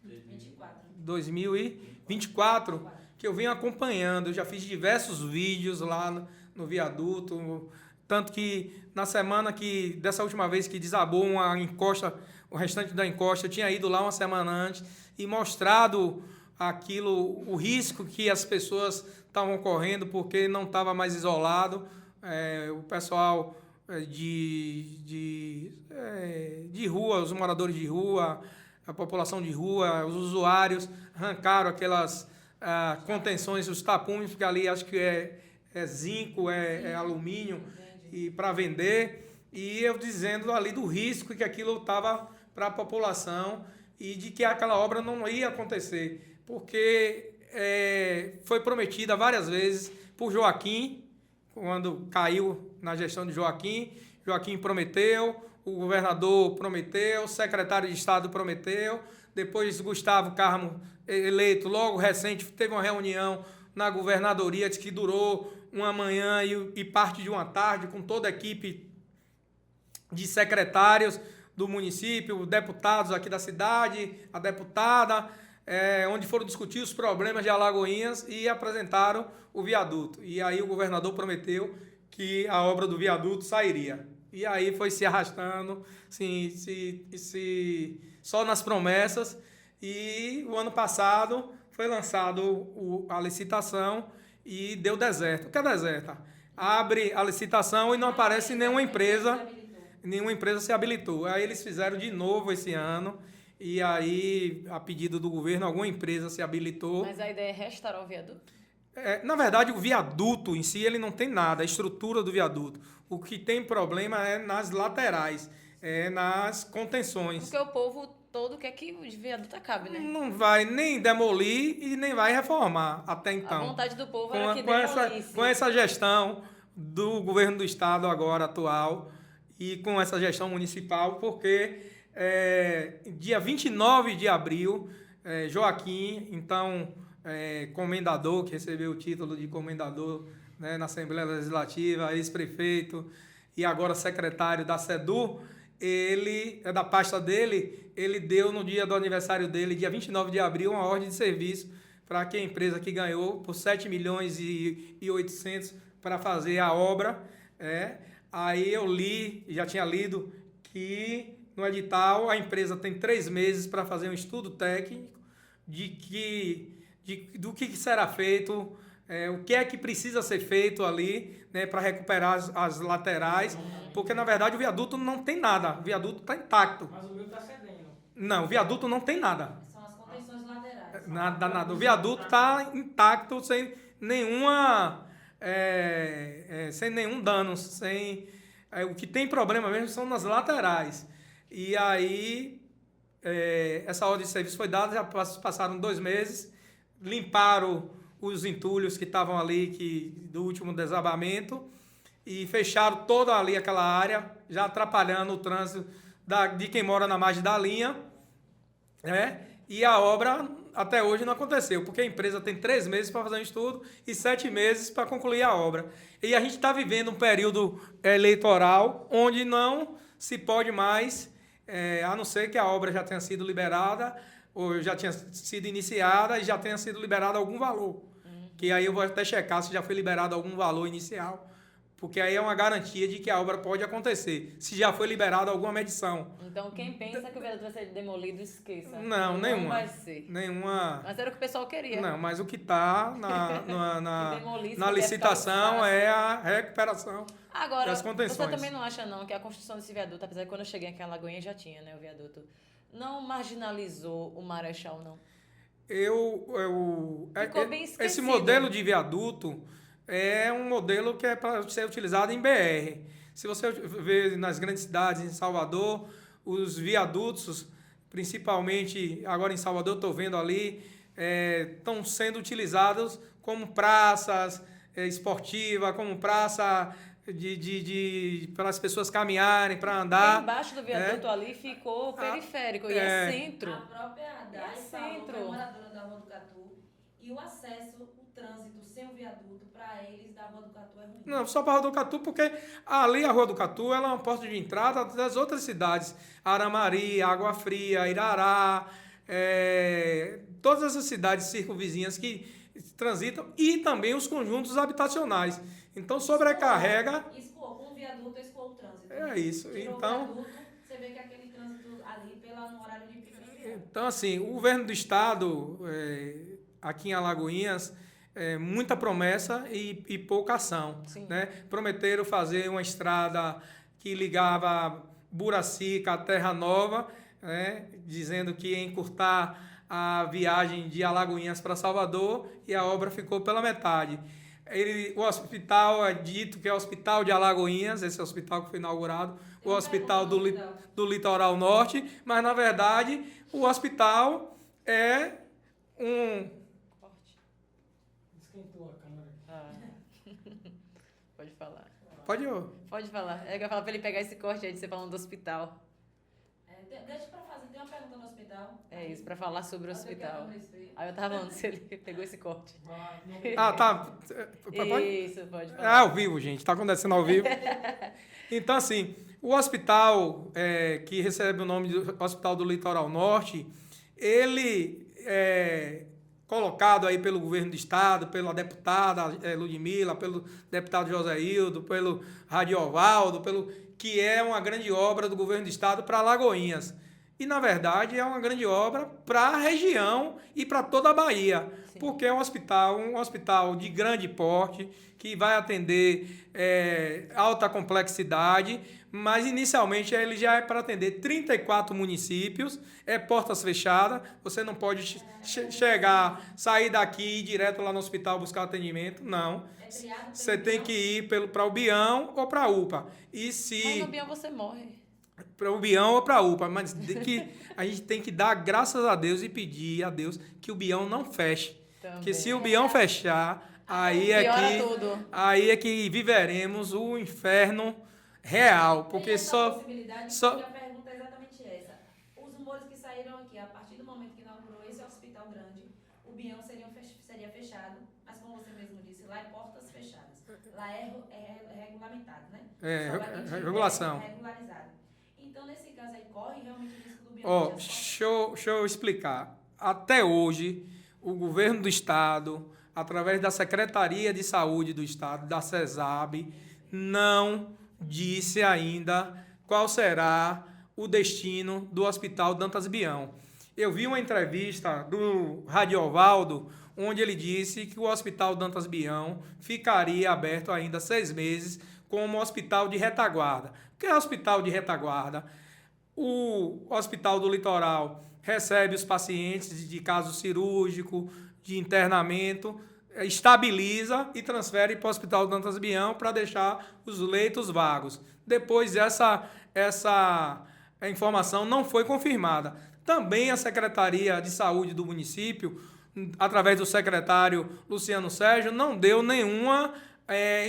24. 2024, que eu venho acompanhando. Eu já fiz diversos vídeos lá no viaduto, tanto que na semana dessa última vez que desabou uma encosta, o restante da encosta, eu tinha ido lá uma semana antes e mostrado aquilo, o risco que as pessoas estavam correndo porque não estava mais isolado. O pessoal de rua, os moradores de rua, a população de rua, os usuários arrancaram aquelas contenções, os tapumes, porque ali acho que é zinco, é alumínio, e para vender, e eu dizendo ali do risco que aquilo estava para a população e de que aquela obra não ia acontecer, porque foi prometida várias vezes por Joaquim, quando caiu na gestão de Joaquim prometeu, o governador prometeu, o secretário de Estado prometeu, depois Gustavo Carmo, eleito logo recente, teve uma reunião na governadoria, disse que durou uma manhã e parte de uma tarde, com toda a equipe de secretários do município, deputados aqui da cidade, a deputada, onde foram discutir os problemas de Alagoinhas e apresentaram o viaduto. E aí o governador prometeu que a obra do viaduto sairia. E aí foi se arrastando, só nas promessas. E o ano passado foi lançado a licitação e deu deserto. O que é deserto? Abre a licitação e não aparece nenhuma empresa se habilitou. Aí eles fizeram de novo esse ano. E aí, a pedido do governo, alguma empresa se habilitou. Mas a ideia é restaurar o viaduto? Na verdade, o viaduto em si, ele não tem nada, a estrutura do viaduto. O que tem problema é nas laterais, nas contenções. Porque o povo todo quer que o viaduto acabe, né? Não vai nem demolir e nem vai reformar até então. A vontade do povo era que demolisse. Com essa gestão do governo do estado agora atual e com essa gestão municipal, porque dia 29 de abril, Joaquim, então comendador, que recebeu o título de comendador, né, na Assembleia Legislativa, ex-prefeito e agora secretário da SEDU, ele, da pasta dele, ele deu no dia do aniversário dele, dia 29 de abril, uma ordem de serviço para que a empresa que ganhou por 7 milhões e 800 para fazer a obra. Aí eu já tinha lido que no edital a empresa tem 3 meses para fazer um estudo técnico do que será feito, o que é que precisa ser feito ali, né, para recuperar as laterais, porque na verdade o viaduto não tem nada, o viaduto está intacto. Mas o meu tá cedendo. Não, o viaduto não tem nada. São as contenções laterais. Nada. O viaduto está intacto, sem nenhuma sem nenhum dano, o que tem problema mesmo são nas laterais. E aí, essa ordem de serviço foi dada, já passaram 2 meses, limparam os entulhos que estavam ali do último desabamento e fecharam toda ali aquela área, já atrapalhando o trânsito de quem mora na margem da linha, né? E a obra até hoje não aconteceu, porque a empresa tem 3 meses para fazer um estudo e 7 meses para concluir a obra. E a gente está vivendo um período eleitoral onde não se pode mais, a não ser que a obra já tenha sido liberada, ou já tinha sido iniciada e já tenha sido liberado algum valor. Que aí eu vou até checar se já foi liberado algum valor inicial, porque aí é uma garantia de que a obra pode acontecer, se já foi liberada alguma medição. Então, quem pensa que o viaduto vai ser demolido, esqueça. Não, nenhuma. Não vai ser. Nenhuma. Mas era o que o pessoal queria. Não, mas o que está Que demolisse, na porque licitação ficava é a recuperação Agora, das contenções. você também não acha não que a construção desse viaduto, apesar de quando eu cheguei aqui em Alagoinha já tinha, né, o viaduto, não marginalizou o Marechal, não? Ficou bem esquecido. Esse modelo de viaduto é um modelo que é para ser utilizado em BR. Se você vê nas grandes cidades, em Salvador, os viadutos, principalmente agora em Salvador, estou vendo ali, estão sendo utilizados como praças esportivas, como praça para as pessoas caminharem, para andar. Porque embaixo do viaduto ali ficou periférico, e é centro. A própria Dai falou que é moradora da Rua do Catu, e o acesso, o trânsito sem o viaduto, para eles da Rua do Catu é ruim. Não, só para a Rua do Catu, porque ali a Rua do Catu ela é uma porta de entrada das outras cidades. Aramari, Água Fria, Irará, todas essas cidades circunvizinhas que transitam e também os conjuntos habitacionais. Então sobrecarrega... Com o viaduto, escoou o trânsito. É isso. Tirou Então, o viaduto, você vê que aquele trânsito ali no horário de pico. então, assim, o governo do estado, aqui em Alagoinhas, muita promessa e pouca ação. Né? Prometeram fazer uma estrada que ligava Buracica a Terra Nova, né? Dizendo que ia encurtar a viagem de Alagoinhas para Salvador, e a obra ficou pela metade. O hospital é dito que é o Hospital de Alagoinhas, esse hospital que foi inaugurado, o hospital do Litoral Norte, mas, na verdade, o hospital é um... Esquentou a câmera. Pode falar. Pode falar. Eu ia falar para ele pegar esse corte aí de você falando do hospital. Deixa pra fazer, tem uma pergunta no hospital. É isso, para falar sobre o hospital. Aí eu tava falando se ele pegou esse corte. tá. Isso, pode falar. É ao vivo, gente. Está acontecendo ao vivo. Então, assim, o hospital que recebe o nome de Hospital do Litoral Norte, ele é colocado aí pelo governo do estado, pela deputada Ludmila, pelo deputado José Hildo, pelo Radiovaldo, que é uma grande obra do governo do estado para Alagoinhas. E, na verdade, é uma grande obra para a região e para toda a Bahia. Sim. Porque é um hospital de grande porte, que vai atender alta complexidade, mas inicialmente ele já é para atender 34 municípios, portas fechadas, você não pode sair daqui e ir direto lá no hospital buscar atendimento, não. Você tem que ir para o Bião ou para a UPA. Mas no Bião você morre. Para o Bião ou para a UPA, mas a gente tem que dar graças a Deus e pedir a Deus que o Bião não feche. Também. Porque se o Bião fechar, aí é que viveremos o inferno real. Porque a pergunta é exatamente essa. Os rumores que saíram aqui, a partir do momento que inaugurou esse hospital grande, o Bião seria fechado, mas como você mesmo disse, lá é portas fechadas. Lá é regulamentado, né? Regulação. Regularizado. Então, nesse caso aí, corre realmente o risco do Bião. Deixa eu explicar. Até hoje, o governo do estado, através da Secretaria de Saúde do estado, da CESAB, não disse ainda qual será o destino do Hospital Dantas Bião. Eu vi uma entrevista do Radiovaldo, onde ele disse que o Hospital Dantas Bião ficaria aberto ainda 6 meses como hospital de retaguarda. O que é hospital de retaguarda? O Hospital do Litoral recebe os pacientes de caso cirúrgico, de internamento, estabiliza e transfere para o Hospital Dantas Bião para deixar os leitos vagos. Depois essa informação não foi confirmada. Também a Secretaria de Saúde do município, através do secretário Luciano Sérgio, não deu nenhuma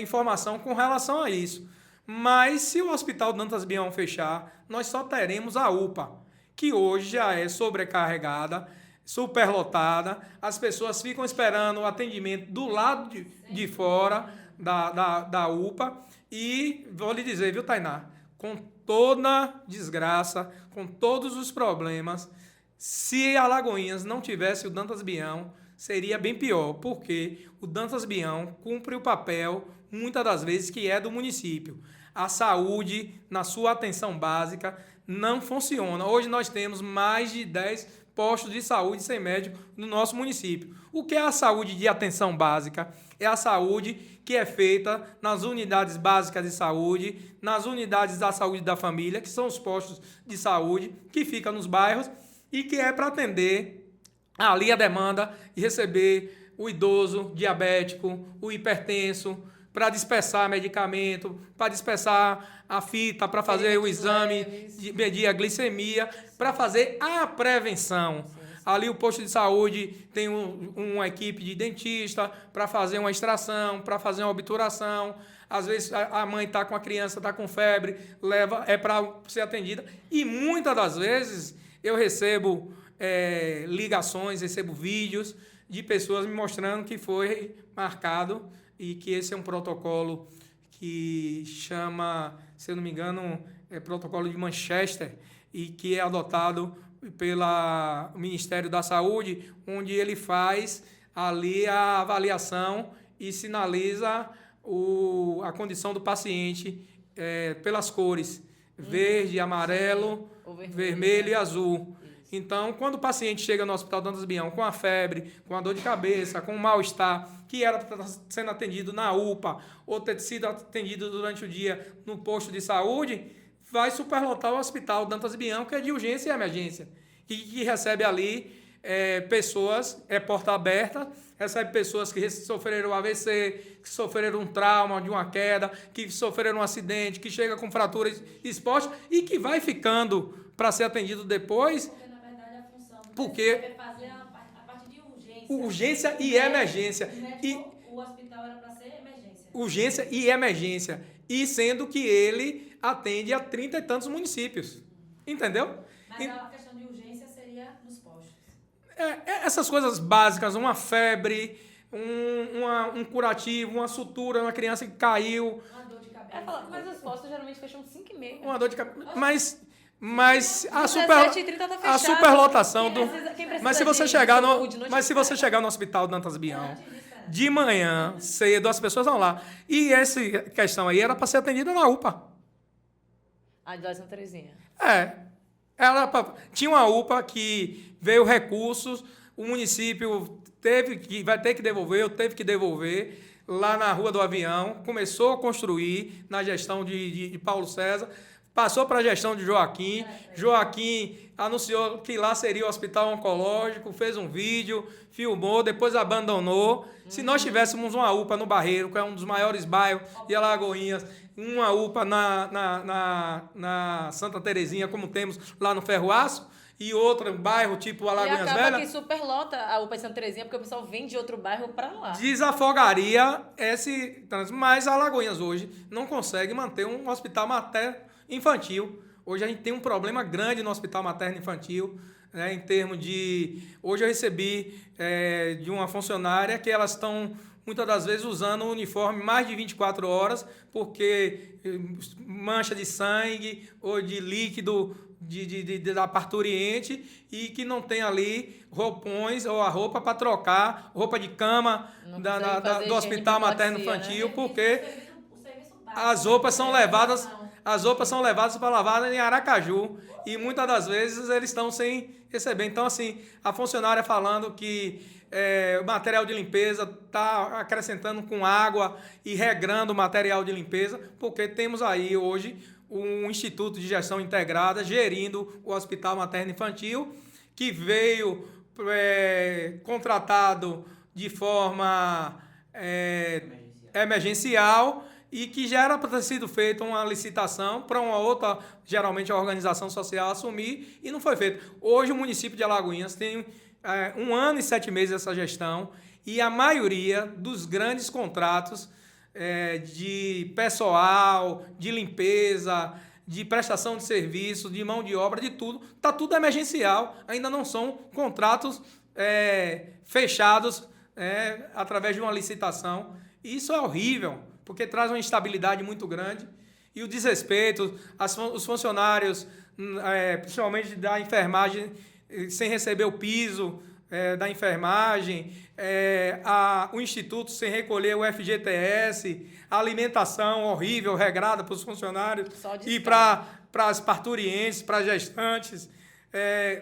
informação com relação a isso. Mas se o Hospital Dantas Bião fechar, nós só teremos a UPA, que hoje já é sobrecarregada, superlotada, as pessoas ficam esperando o atendimento do lado de fora da UPA e vou lhe dizer, viu, Tainá, com toda desgraça, com todos os problemas, se Alagoinhas não tivesse o Dantas Bião, seria bem pior, porque o Dantas Bião cumpre o papel, muitas das vezes, que é do município. A saúde, na sua atenção básica, não funciona. Hoje nós temos mais de 10 postos de saúde sem médico no nosso município. O que é a saúde de atenção básica? É a saúde que é feita nas unidades básicas de saúde, nas unidades da saúde da família, que são os postos de saúde que ficam nos bairros e que é para atender ali a demanda e receber o idoso, diabético, o hipertenso, para dispersar medicamento, para dispersar a fita, para fazer o exame, de medir a glicemia, para fazer a prevenção. Ali o posto de saúde tem uma equipe de dentista para fazer uma extração, para fazer uma obturação. Às vezes a mãe está com a criança, está com febre, é para ser atendida. E muitas das vezes eu recebo ligações, recebo vídeos de pessoas me mostrando que foi marcado e que esse é um protocolo que chama, se eu não me engano, protocolo de Manchester, e que é adotado pelo Ministério da Saúde, onde ele faz ali a avaliação e sinaliza a condição do paciente pelas cores, verde, amarelo, vermelho e azul. Então, quando o paciente chega no Hospital Dantas Bião com a febre, com a dor de cabeça, com um mal-estar, que era para estar sendo atendido na UPA ou ter sido atendido durante o dia no posto de saúde, vai superlotar o Hospital Dantas Bião, que é de urgência e emergência, que recebe ali pessoas, porta aberta, recebe pessoas que sofreram AVC, que sofreram um trauma de uma queda, que sofreram um acidente, que chega com fraturas expostas e que vai ficando para ser atendido depois. Porque fazer a parte de urgência. Urgência e emergência. O hospital era para ser emergência. Urgência e emergência. E sendo que ele atende a 30 e tantos municípios. Entendeu? Mas a questão de urgência seria nos postos. Essas coisas básicas, uma febre, um curativo, uma sutura, uma criança que caiu. Uma dor de cabeça. Mas os postos geralmente fecham 5h30. Uma dor de cabeça. Mas a 17h30 tá fechado. superlotação do. Quem precisa Mas se você de chegar saúde, se você chegar no Hospital Dantas Bião de manhã, cedo, as pessoas vão lá. E essa questão aí era para ser atendida na UPA. A de Santa Terezinha. Tinha uma UPA que veio recursos, o município vai ter que devolver, eu teve que devolver, lá na Rua do Avião, começou a construir na gestão de Paulo César, passou para a gestão de Joaquim. Joaquim anunciou que lá seria o hospital oncológico, fez um vídeo, filmou, depois abandonou. Se nós tivéssemos uma UPA no Barreiro, que é um dos maiores bairros de Alagoinhas, uma UPA na Santa Terezinha, como temos lá no Ferroaço, e outro bairro tipo Alagoinhas Velha. E acaba Velha, que superlota a UPA de Santa Terezinha, porque o pessoal vem de outro bairro para lá. desafogaria esse trânsito. Mas Alagoinhas hoje não consegue manter um hospital materno infantil. Hoje a gente tem um problema grande no hospital materno infantil, né, em termos de... Hoje eu recebi de uma funcionária que elas estão, muitas das vezes, usando o uniforme mais de 24 horas, porque mancha de sangue ou de líquido da parturiente e que não tem ali roupões ou a roupa para trocar, roupa de cama do hospital materno infantil, né? Porque as roupas são levadas para lavar em Aracaju e muitas das vezes eles estão sem receber. Então, assim, a funcionária falando que o material de limpeza está acrescentando com água e regrando o material de limpeza, porque temos aí hoje um Instituto de Gestão Integrada gerindo o Hospital Materno Infantil, que veio contratado de forma emergencial e que já era para ter sido feita uma licitação para uma outra, geralmente a organização social, assumir e não foi feito. Hoje o município de Alagoinhas tem 1 ano e 7 meses essa gestão e a maioria dos grandes contratos de pessoal, de limpeza, de prestação de serviço, de mão de obra, de tudo, está tudo emergencial. Ainda não são contratos fechados através de uma licitação. E isso é horrível, porque traz uma instabilidade muito grande. E o desrespeito, os funcionários, principalmente da enfermagem, sem receber o piso da enfermagem, o Instituto sem recolher o FGTS, a alimentação horrível, regrada para os funcionários e para as parturientes, para as gestantes.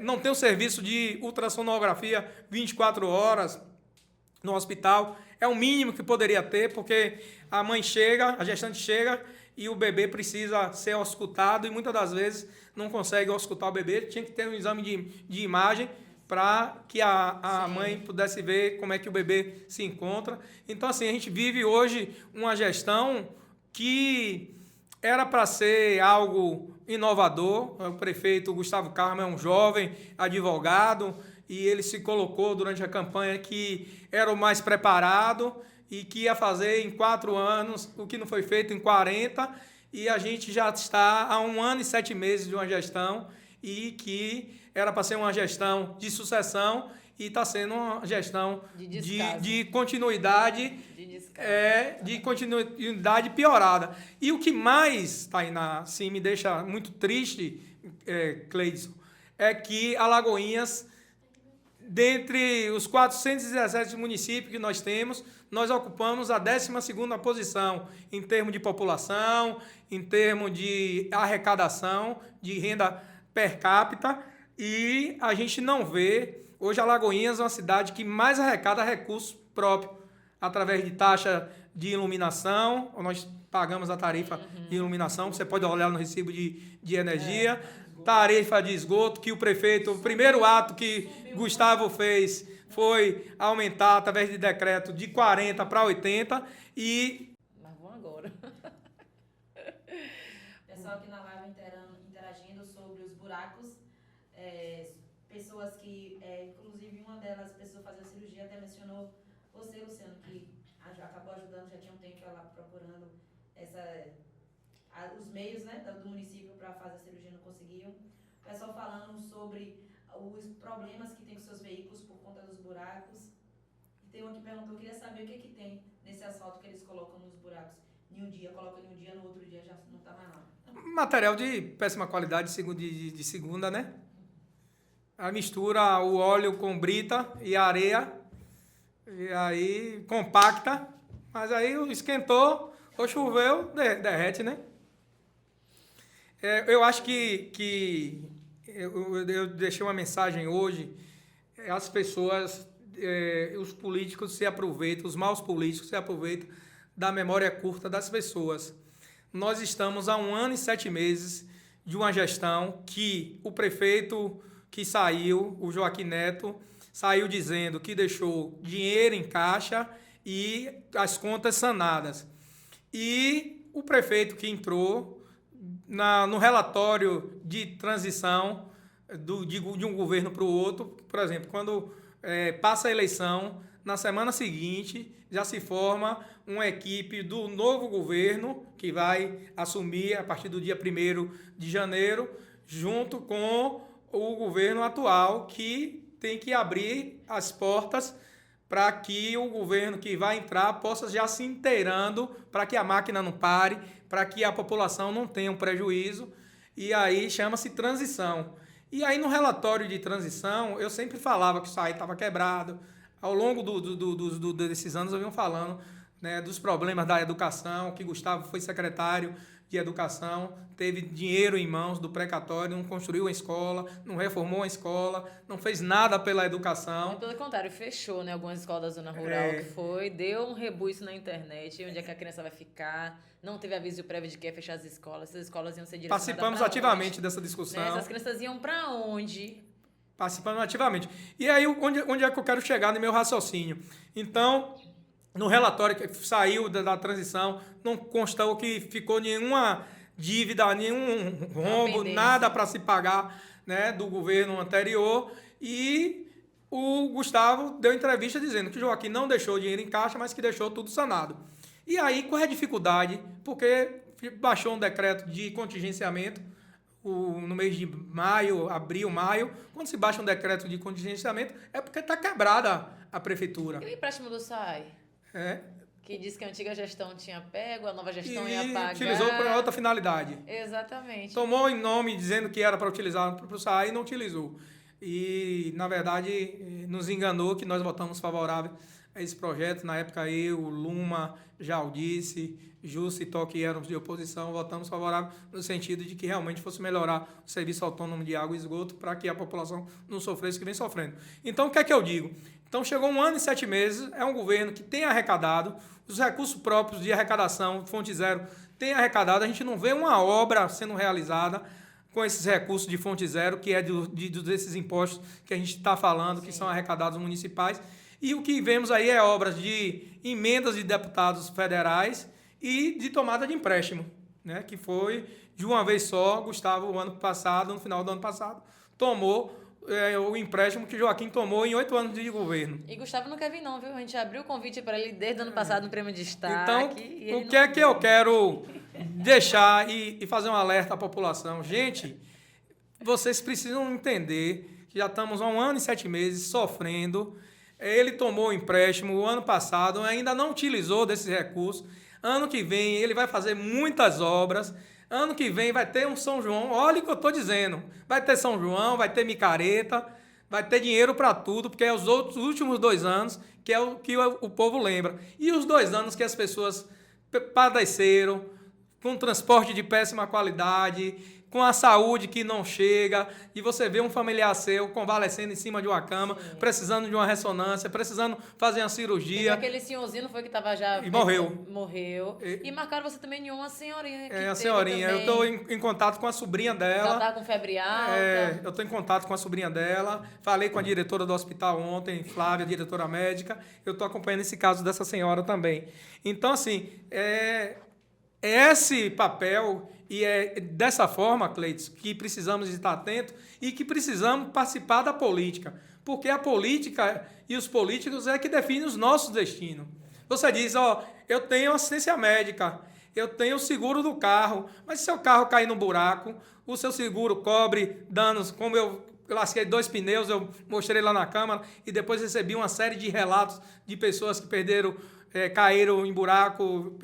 Não tem o serviço de ultrassonografia 24 horas no hospital. É o mínimo que poderia ter, porque a mãe chega, a gestante chega e o bebê precisa ser auscultado e muitas das vezes não consegue auscultar o bebê. Tinha que ter um exame de imagem para que a mãe pudesse ver como é que o bebê se encontra. Então, assim, a gente vive hoje uma gestão que era para ser algo inovador. O prefeito Gustavo Carmo é um jovem advogado e ele se colocou durante a campanha que era o mais preparado e que ia fazer em 4 anos o que não foi feito em 40, e a gente já está há 1 ano e 7 meses de uma gestão e que era para ser uma gestão de sucessão e está sendo uma gestão de continuidade, de continuidade piorada. E o que mais, Tainá, assim, me deixa muito triste, Cleidson, é que Alagoinhas, dentre os 417 municípios que nós temos, nós ocupamos a 12ª posição em termos de população, em termos de arrecadação, de renda per capita, e a gente não vê. Hoje, Alagoinhas é uma cidade que mais arrecada recursos próprios, através de taxa de iluminação. Nós pagamos a tarifa de iluminação, você pode olhar no recibo de energia, tarifa de esgoto, que o prefeito, o primeiro ato que Gustavo fez foi aumentar, através de decreto, de 40 para 80 e... Mas vão agora. Pessoal aqui na live interagindo sobre os buracos, pessoas que, inclusive uma delas, pessoa fazendo cirurgia, até mencionou você, Luciano, que acabou ajudando, já tinha um tempo ela procurando os meios, né, do município para fazer a cirurgia, não conseguiam. O pessoal falando sobre os problemas que tem com seus veículos por conta dos buracos. E tem um que perguntou, queria saber o que tem nesse asfalto que eles colocam nos buracos. Em um dia, colocam em um dia, no outro dia já não está mais nada. Material de péssima qualidade, de segunda, né? A mistura o óleo com brita e areia, e aí compacta, mas aí esquentou, ou choveu, derrete, né? Eu acho que eu deixei uma mensagem hoje, as pessoas, os políticos se aproveitam, os maus políticos se aproveitam da memória curta das pessoas. Nós estamos há 1 ano e 7 meses de uma gestão que o prefeito que saiu, o Joaquim Neto, saiu dizendo que deixou dinheiro em caixa e as contas sanadas. E o prefeito que entrou no relatório de transição de um governo para o outro, por exemplo, quando passa a eleição, na semana seguinte já se forma uma equipe do novo governo que vai assumir a partir do dia 1º de janeiro, junto com o governo atual, que tem que abrir as portas para que o governo que vai entrar possa já se inteirando, para que a máquina não pare, para que a população não tenha um prejuízo, e aí chama-se transição. E aí no relatório de transição, eu sempre falava que isso aí estava quebrado. Ao longo desses anos eu venho falando, né, dos problemas da educação, que Gustavo foi secretário de educação, teve dinheiro em mãos do precatório, não construiu uma escola, não reformou uma escola, não fez nada pela educação. E pelo contrário, fechou, né, algumas escolas da zona rural deu um rebuço na internet, onde é que a criança vai ficar, não teve aviso prévio de que ia fechar as escolas, essas escolas iam ser direcionadas. Participamos ativamente dessa discussão. Né, essas crianças iam para onde? participando ativamente. E aí, onde é que eu quero chegar no meu raciocínio? Então, no relatório que saiu da transição, não constou que ficou nenhuma dívida, nenhum rombo, nada para se pagar, né, do governo anterior. E o Gustavo deu entrevista dizendo que o Joaquim não deixou dinheiro em caixa, mas que deixou tudo sanado. E aí, qual é a dificuldade? Porque baixou um decreto de contingenciamento no mês de maio, abril, maio. Quando se baixa um decreto de contingenciamento, é porque está quebrada a prefeitura. E o empréstimo do SAI? Que disse que a antiga gestão tinha pego, a nova gestão ia pagar. E utilizou para outra finalidade. Exatamente. Tomou em nome dizendo que era para utilizar para o SAI e não utilizou. E, na verdade, nos enganou que nós votamos favorável a esse projeto. Na época, eu, Luma, Jaldice, Justo e Tó, que éramos de oposição, votamos favorável no sentido de que realmente fosse melhorar o serviço autônomo de água e esgoto para que a população não sofresse o que vem sofrendo. Então, o que é que eu digo? Então, chegou 1 ano e 7 meses, é um governo que tem arrecadado, os recursos próprios de arrecadação, Fonte Zero, tem arrecadado, a gente não vê uma obra sendo realizada com esses recursos de Fonte Zero, que é desses impostos que a gente está falando, que são arrecadados municipais. E o que vemos aí é obras de emendas de deputados federais e de tomada de empréstimo, né? Que foi de uma vez só. Gustavo, o ano passado, no final do ano passado, tomou o empréstimo que Joaquim tomou em 8 anos de governo. E Gustavo não quer vir não, viu? A gente abriu o convite para ele desde o ano passado no Prêmio de Destaque. Então, o que é que eu quero deixar e fazer um alerta à população? Gente, vocês precisam entender que já estamos há 1 ano e 7 meses sofrendo. Ele tomou o empréstimo o ano passado, ainda não utilizou desses recursos. Ano que vem ele vai fazer muitas obras. Ano que vem vai ter um São João. Olha o que eu estou dizendo. Vai ter São João, vai ter micareta, vai ter dinheiro para tudo, porque é os últimos 2 anos que é o que o povo lembra. E os 2 anos que as pessoas padeceram, com transporte de péssima qualidade, com a saúde que não chega, e você vê um familiar seu convalescendo em cima de uma cama, precisando de uma ressonância, precisando fazer uma cirurgia. Aquele senhorzinho não foi que estava já... E morreu. Morreu. E marcaram você também em uma senhorinha. A senhorinha. Eu estou em contato com a sobrinha dela. Ela estava com febre alta. Eu estou em contato com a sobrinha dela. Falei com a diretora do hospital ontem, Flávia, diretora médica. Eu estou acompanhando esse caso dessa senhora também. Então, assim, esse papel... E é dessa forma, Cleiton, que precisamos estar atentos e que precisamos participar da política. Porque a política e os políticos é que definem os nossos destinos. Você diz, eu tenho assistência médica, eu tenho o seguro do carro, mas se seu carro cair no buraco, o seu seguro cobre danos, como eu lasquei 2 pneus, eu mostrei lá na Câmara, e depois recebi uma série de relatos de pessoas que perderam... caíram em buraco,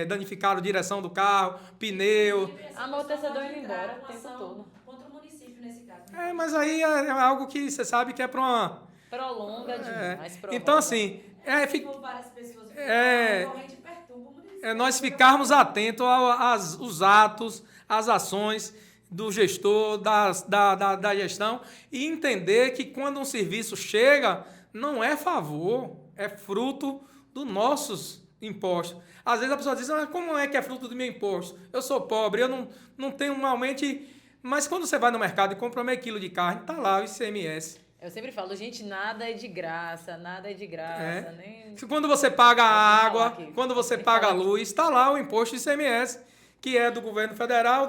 danificaram a direção do carro, pneu. Amortecedor indo embora o tempo todo. Contra o município, nesse caso. Mas aí é algo que você sabe que é para uma... Prolonga demais. Então, assim... Várias pessoas perturba o município. Nós ficarmos atentos aos atos, às ações do gestor, da gestão, e entender que quando um serviço chega, não é favor, é fruto dos nossos impostos. Às vezes a pessoa diz, como é que é fruto do meu imposto? Eu sou pobre, eu não tenho realmente... Mas quando você vai no mercado e compra meio quilo de carne, está lá o ICMS. Eu sempre falo, gente, nada é de graça, nada é de graça. Nem... Quando você paga a água, quando você paga a luz, está lá o imposto ICMS, que é do governo federal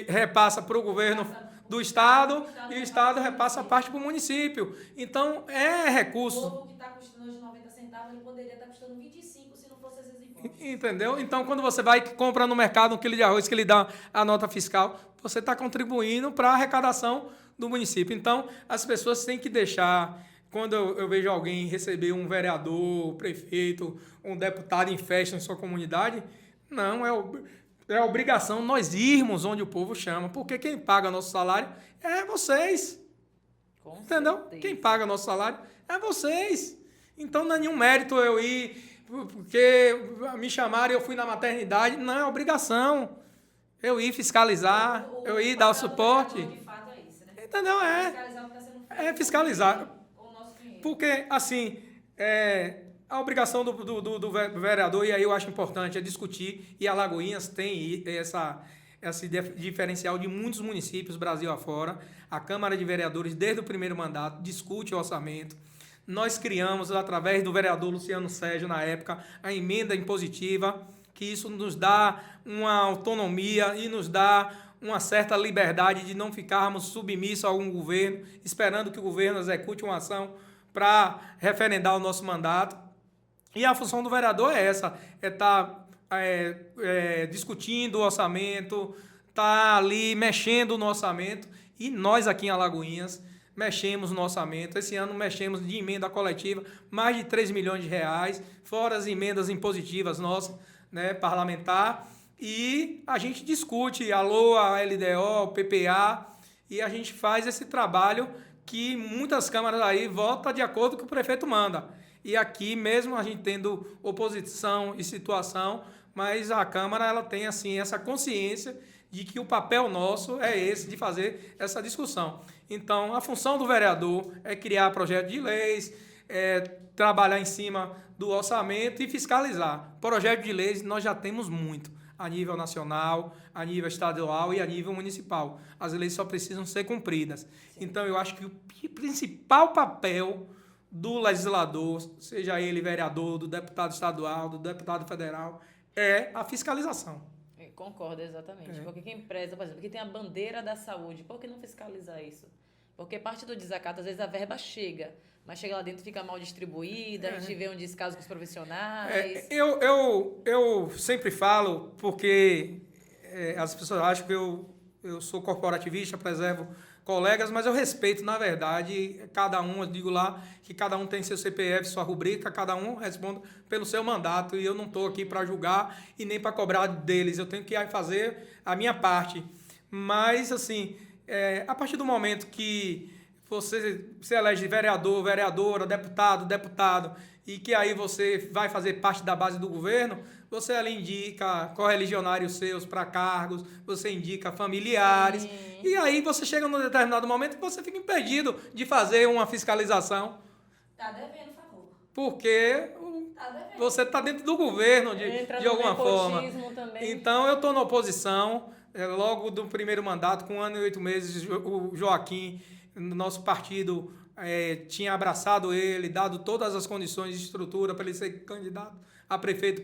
repassa para o governo do Estado, e o Estado repassa a parte para o município. Então, é recurso. O povo que está custando hoje 90 centavos, ele poderia estar custando 25 se não fosse esses impostos. Entendeu? Então, quando você vai e compra no mercado 1 quilo de arroz que ele dá a nota fiscal, você está contribuindo para a arrecadação do município. Então, as pessoas têm que deixar... Quando eu vejo alguém receber um vereador, um prefeito, um deputado em festa em sua comunidade, não, é obrigação nós irmos onde o povo chama, porque quem paga nosso salário é vocês. Entendeu? Certeza. Quem paga nosso salário é vocês. Então não é nenhum mérito eu ir, porque me chamaram e eu fui na maternidade. Não, é obrigação. Eu ir fiscalizar, eu ir dar o suporte. De fato é isso, né? Entendeu? Fiscalizar o que está sendo feito. É fiscalizar. Com o nosso dinheiro. Porque, assim, a obrigação do vereador, e aí eu acho importante, é discutir, e Alagoinhas tem esse diferencial de muitos municípios, Brasil afora. A Câmara de Vereadores, desde o primeiro mandato, discute o orçamento. Nós criamos, através do vereador Luciano Sérgio, na época, a emenda impositiva, que isso nos dá uma autonomia e nos dá uma certa liberdade de não ficarmos submissos a algum governo, esperando que o governo execute uma ação para referendar o nosso mandato. E a função do vereador é essa, é estar discutindo o orçamento, estar ali mexendo no orçamento, e nós aqui em Alagoinhas mexemos no orçamento. Esse ano mexemos de emenda coletiva mais de 3 milhões de reais, fora as emendas impositivas nossas, né, parlamentar, e a gente discute a LOA, a LDO, o PPA, e a gente faz esse trabalho que muitas câmaras aí votam de acordo com o que o prefeito manda. E aqui, mesmo a gente tendo oposição e situação, mas a Câmara ela tem assim essa consciência de que o papel nosso é esse, de fazer essa discussão. Então, a função do vereador é criar projetos de leis, trabalhar em cima do orçamento e fiscalizar. Projetos de leis nós já temos muito, a nível nacional, a nível estadual e a nível municipal. As leis só precisam ser cumpridas. Então, eu acho que o principal papel do legislador, seja ele vereador, do deputado estadual, do deputado federal, é a fiscalização. Eu concordo, exatamente. Porque quem preza, por exemplo, que tem a bandeira da saúde, por que não fiscalizar isso? Porque parte do desacato, às vezes a verba chega, mas chega lá dentro e fica mal distribuída, a gente vê um descaso com os profissionais. Eu sempre falo, porque as pessoas acham que eu sou corporativista, preservo colegas, mas eu respeito, na verdade, cada um, eu digo lá que cada um tem seu CPF, sua rubrica, cada um responde pelo seu mandato, e eu não estou aqui para julgar e nem para cobrar deles, eu tenho que fazer a minha parte. Mas, assim, a partir do momento que você se elege vereador, vereadora, deputado, e que aí você vai fazer parte da base do governo, você ali indica correligionários seus para cargos, você indica familiares, Sim. E aí você chega num determinado momento que você fica impedido de fazer uma fiscalização. Tá devendo, favor. Porque Tá devendo. você está dentro do gogoverno de alguma forma. Também. Então eu estou na oposição, logo do primeiro mandato, com 1 ano e 8 meses, o Joaquim, no nosso partido, tinha abraçado ele, dado todas as condições de estrutura para ele ser candidato a prefeito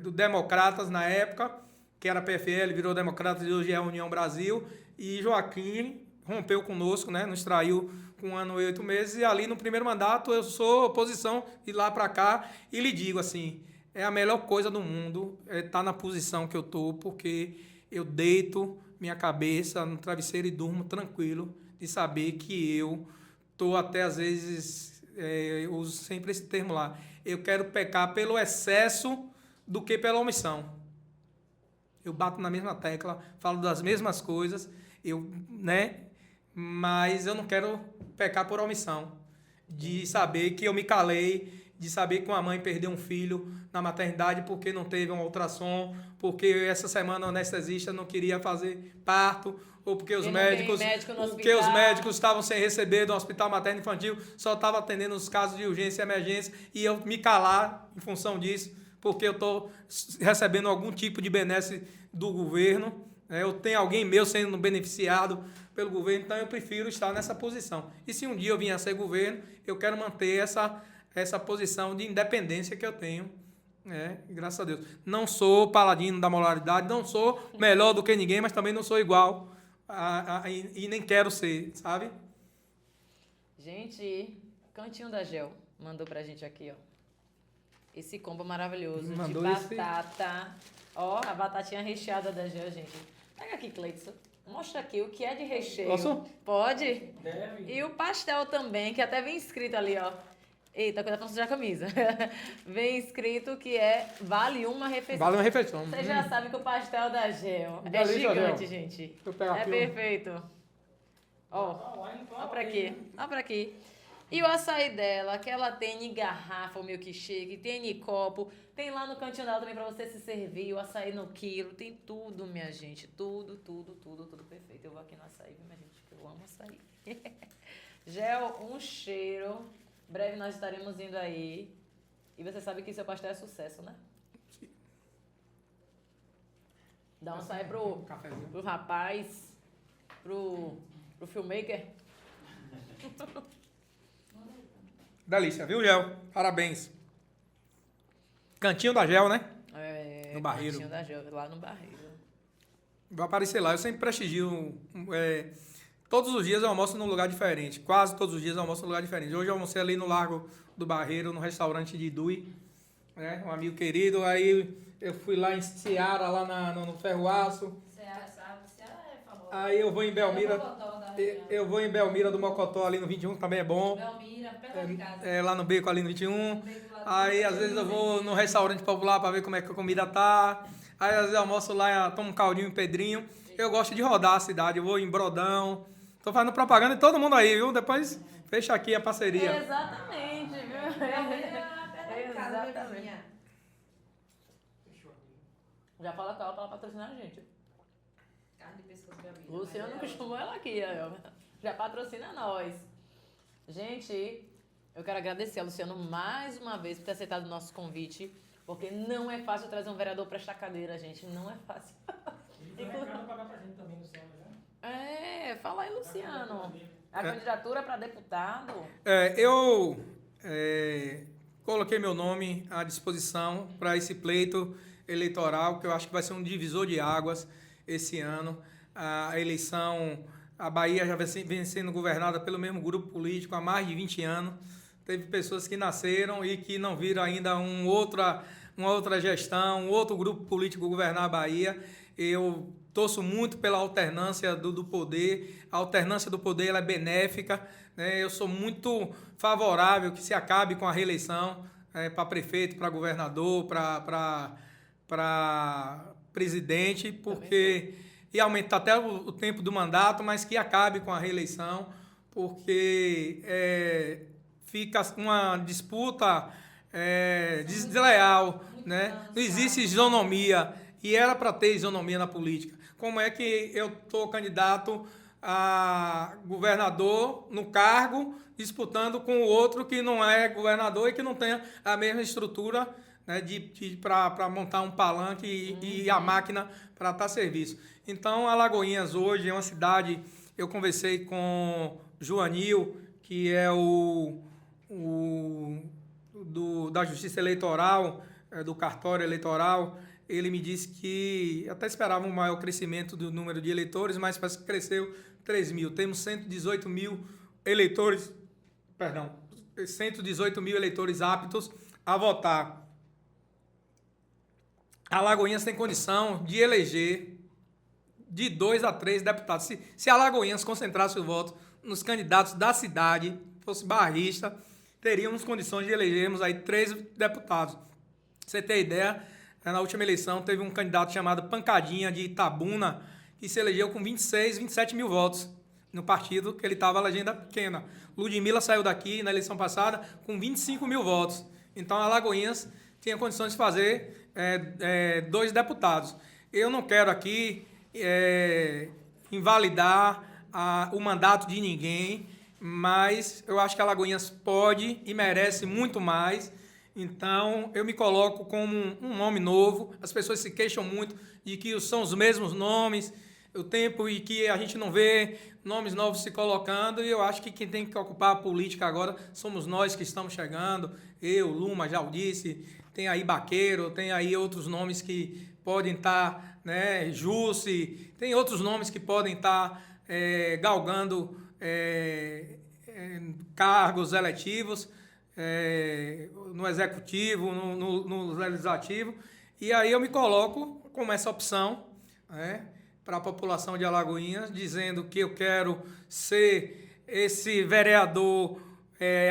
do Democratas na época, que era PFL, virou Democratas e hoje é a União Brasil. E Joaquim rompeu conosco, né, nos traiu com 1 ano e 8 meses. E ali no primeiro mandato eu sou oposição de lá para cá e lhe digo assim, é a melhor coisa do mundo estar na posição que eu estou, porque eu deito minha cabeça no travesseiro e durmo tranquilo de saber que eu estou até às vezes, eu uso sempre esse termo lá, eu quero pecar pelo excesso do que pela omissão. Eu bato na mesma tecla, falo das mesmas coisas, mas eu não quero pecar por omissão. De saber que eu me calei, de saber que uma mãe perdeu um filho na maternidade porque não teve um ultrassom, porque essa semana o anestesista não queria fazer parto, ou porque os médicos estavam sem receber do hospital materno-infantil, só estavam atendendo os casos de urgência e emergência, e eu me calar em função disso, porque eu estou recebendo algum tipo de benesse do governo, eu tenho alguém meu sendo beneficiado pelo governo, então eu prefiro estar nessa posição. E se um dia eu vier a ser governo, eu quero manter essa posição de independência que eu tenho, graças a Deus. Não sou paladino da moralidade, não sou melhor do que ninguém, mas também não sou igual e nem quero ser, sabe? Gente, Cantinho da Gel mandou pra gente aqui, ó. Esse combo maravilhoso Mandou de batata. Ó, a batatinha recheada da Gel, gente. Pega aqui, Cleidson. Mostra aqui o que é de recheio. Posso? Pode? Deve. E o pastel também, que até vem escrito ali, ó. Eita, cuidado pra não sujar a camisa. Vem escrito que vale uma refeição. Vale uma refeição. Você já sabe que o pastel da Gel é Delícia, gigante, Gel. gente. Deixa eu pegar É aqui, ó. perfeito. Ó, ó pra aqui. Ó pra aqui. E o açaí dela, que ela tem em garrafa, o milkshake, tem em copo, tem lá no cantinho dela também pra você se servir, o açaí no quilo, tem tudo, minha gente. Tudo perfeito. Eu vou aqui no açaí, viu, minha gente, que eu amo açaí. Gel, um cheiro. Breve nós estaremos indo aí. E você sabe que seu pastel é sucesso, né? Dá um sair pro cafezinho. rapaz, pro filmmaker. Delícia, viu, Gel? Parabéns. Cantinho da Gel, né? É, No Barreiro. Cantinho da Jovem, lá no Barreiro. Vou aparecer lá. Eu sempre prestigio. Todos os dias eu almoço num lugar diferente. Quase todos os dias eu almoço num lugar diferente. Hoje eu almocei ali no Largo do Barreiro, no restaurante de Dui. Né? Um amigo querido. Aí eu fui lá em Ceará, lá no Ferroaço. Ceará é famoso. Aí eu vou em Belmira. É o Mocotó da região. Eu vou em Belmira do Mocotó, ali no 21, que também é bom. Belmira, perto de casa. Lá no Beco, ali no 21. Beco lá do Aí, Beco, às vezes, eu vou Beco. no restaurante popular para ver como é que a comida tá. Aí, às vezes, eu almoço lá, tomo um caldinho em Pedrinho. Eu gosto de rodar a cidade. Eu vou em Brodão. Tô fazendo propaganda de todo mundo aí, viu? Depois, fecha aqui a parceria. Exatamente, viu? Belmira, perto de casa, Exatamente. vizinha. Fechou aqui. Já fala com ela pra ela patrocinar a gente. Carne de pescoço Belmira. O Luciano mas é costumou ela aqui, ó. Já patrocina nós. Gente, eu quero agradecer a Luciano mais uma vez por ter aceitado o nosso convite, porque não é fácil trazer um vereador para esta cadeira, gente. Não é fácil. Ele tem um recado pra dar pra gente também, Luciano, né? Fala aí, Luciano. A candidatura para deputado. Eu coloquei meu nome à disposição para esse pleito eleitoral, que eu acho que vai ser um divisor de águas esse ano. A eleição, a Bahia já vem sendo governada pelo mesmo grupo político há mais de 20 anos. Teve pessoas que nasceram e que não viram ainda uma outra gestão, um outro grupo político governar a Bahia. Eu torço muito pela alternância do poder. A alternância do poder ela é benéfica, né? Eu sou muito favorável que se acabe com a reeleição para prefeito, para governador, para presidente, porque e aumentar até o tempo do mandato, mas que acabe com a reeleição, porque fica uma disputa desleal, né? Não existe isonomia, e era para ter isonomia na política. Como é que eu estou candidato a governador no cargo, disputando com o outro que não é governador e que não tem a mesma estrutura, né, para montar um palanque e a máquina para estar a serviço. Então, Alagoinhas hoje é uma cidade. Eu conversei com Joanil, que é da Justiça Eleitoral, do cartório eleitoral. Ele me disse que até esperava um maior crescimento do número de eleitores, mas parece que cresceu 3 mil. Temos 118 mil eleitores, 118 mil eleitores aptos a votar. Alagoinhas tem condição de eleger de 2 a 3 deputados. Se Alagoinhas concentrasse o voto nos candidatos da cidade, fosse barrista, teríamos condições de elegermos aí 3 deputados. Pra você ter ideia, na última eleição teve um candidato chamado Pancadinha de Itabuna, que se elegeu com 26, 27 mil votos no partido que ele estava a legenda pequena. Ludmilla saiu daqui na eleição passada com 25 mil votos. Então, Alagoinhas tinha condições de fazer 2 deputados. Eu não quero aqui invalidar o mandato de ninguém, mas eu acho que Alagoinhas pode e merece muito mais. Então, eu me coloco como um nome novo. As pessoas se queixam muito de que são os mesmos nomes, o tempo e que a gente não vê nomes novos se colocando, e eu acho que quem tem que ocupar a política agora somos nós que estamos chegando. Eu, Luma, já o disse, tem aí Baqueiro, tem aí outros nomes que podem estar, né, Jusce, tem outros nomes que podem estar galgando cargos eletivos, no executivo, no legislativo, e aí eu me coloco como essa opção, né, para a população de Alagoinhas, dizendo que eu quero ser esse vereador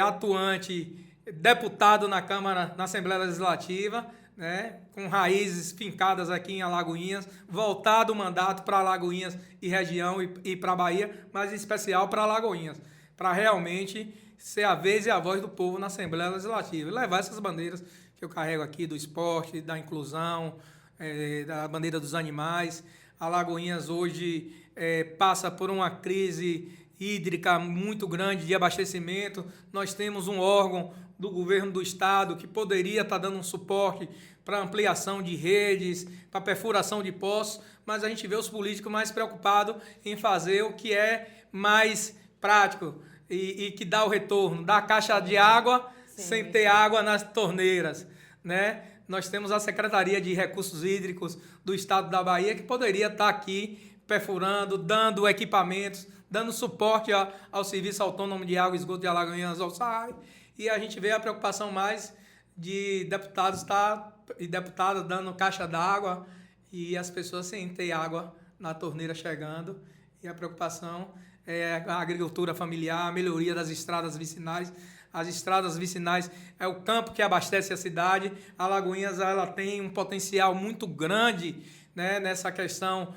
atuante, deputado na Câmara, na Assembleia Legislativa, né, com raízes fincadas aqui em Alagoinhas, voltado o mandato para Alagoinhas e região e para a Bahia, mas em especial para Alagoinhas, para realmente ser a vez e a voz do povo na Assembleia Legislativa e levar essas bandeiras que eu carrego aqui do esporte, da inclusão, da bandeira dos animais. Alagoinhas hoje passa por uma crise hídrica muito grande de abastecimento. Nós temos um órgão do governo do estado que poderia estar dando um suporte para ampliação de redes, para perfuração de poços, mas a gente vê os políticos mais preocupados em fazer o que é mais prático e que dá o retorno, dar a caixa de água sem ter água nas torneiras, né? Nós temos a Secretaria de Recursos Hídricos do Estado da Bahia que poderia estar aqui perfurando, dando equipamentos, dando suporte ao Serviço Autônomo de Água e Esgoto de Alagoinhas, ao SAI, e a gente vê a preocupação mais de deputados e deputadas dando caixa d'água e as pessoas sem ter água na torneira chegando, e a preocupação é a agricultura familiar, a melhoria das estradas vicinais. As estradas vicinais é o campo que abastece a cidade. Alagoinhas ela tem um potencial muito grande, né, nessa questão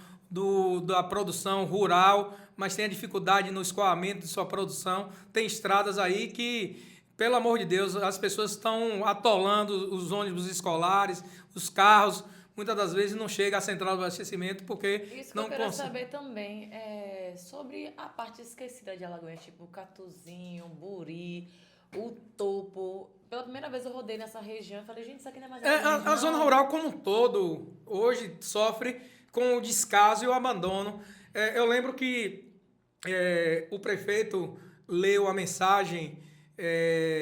da produção rural, mas tem a dificuldade no escoamento de sua produção. Tem estradas aí que, pelo amor de Deus, as pessoas estão atolando os ônibus escolares, os carros. Muitas das vezes não chega à central de abastecimento porque Isso não que eu quero consegue. saber também é sobre a parte esquecida de Alagoinhas, tipo Catuzinho, Buri, o Topo. Pela primeira vez eu rodei nessa região e falei, gente, isso aqui não é mais Alagoinhas, A não. zona rural como um todo hoje sofre com o descaso e o abandono. Eu lembro que o prefeito leu a mensagem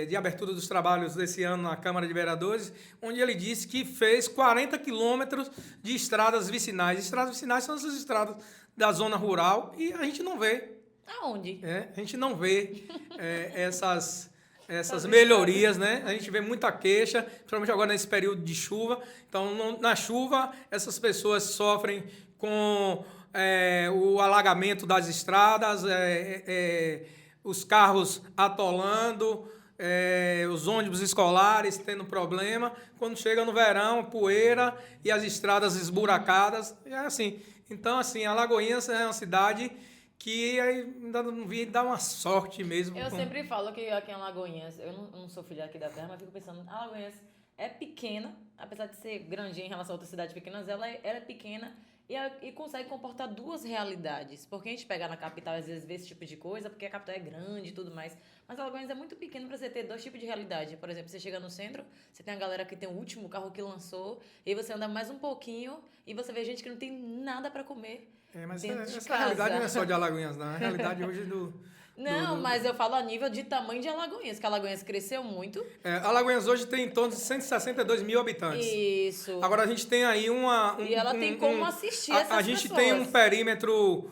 de abertura dos trabalhos desse ano na Câmara de Vereadores, onde ele disse que fez 40 quilômetros de estradas vicinais. Estradas vicinais são essas estradas da zona rural e a gente não vê. Aonde? A gente não vê essas melhorias, né? A gente vê muita queixa, principalmente agora nesse período de chuva. Então, na chuva, essas pessoas sofrem com o alagamento das estradas, os carros atolando, os ônibus escolares tendo problema. Quando chega no verão, poeira e as estradas esburacadas. É assim. Então, assim, Alagoinhas é uma cidade que ainda não vi dar uma sorte mesmo. Eu sempre falo que aqui em Alagoinhas, eu não sou filha aqui da terra, mas fico pensando, Alagoinhas é pequena, apesar de ser grandinha em relação a outras cidades pequenas, ela é pequena e consegue comportar duas realidades. Porque a gente pega na capital, às vezes, vê esse tipo de coisa, porque a capital é grande e tudo mais. Mas Alagoinhas é muito pequeno para você ter dois tipos de realidade. Por exemplo, você chega no centro, você tem a galera que tem o último carro que lançou, e aí você anda mais um pouquinho e você vê gente que não tem nada para comer. Mas dentro de essa casa. realidade não é só de Alagoinhas, não. É a realidade hoje Não, mas eu falo a nível de tamanho de Alagoinhas, que Alagoinhas cresceu muito. Alagoinhas hoje tem em torno de 162 mil habitantes. Isso. Agora a gente tem aí E ela tem como assistir essas A gente pessoas. tem um perímetro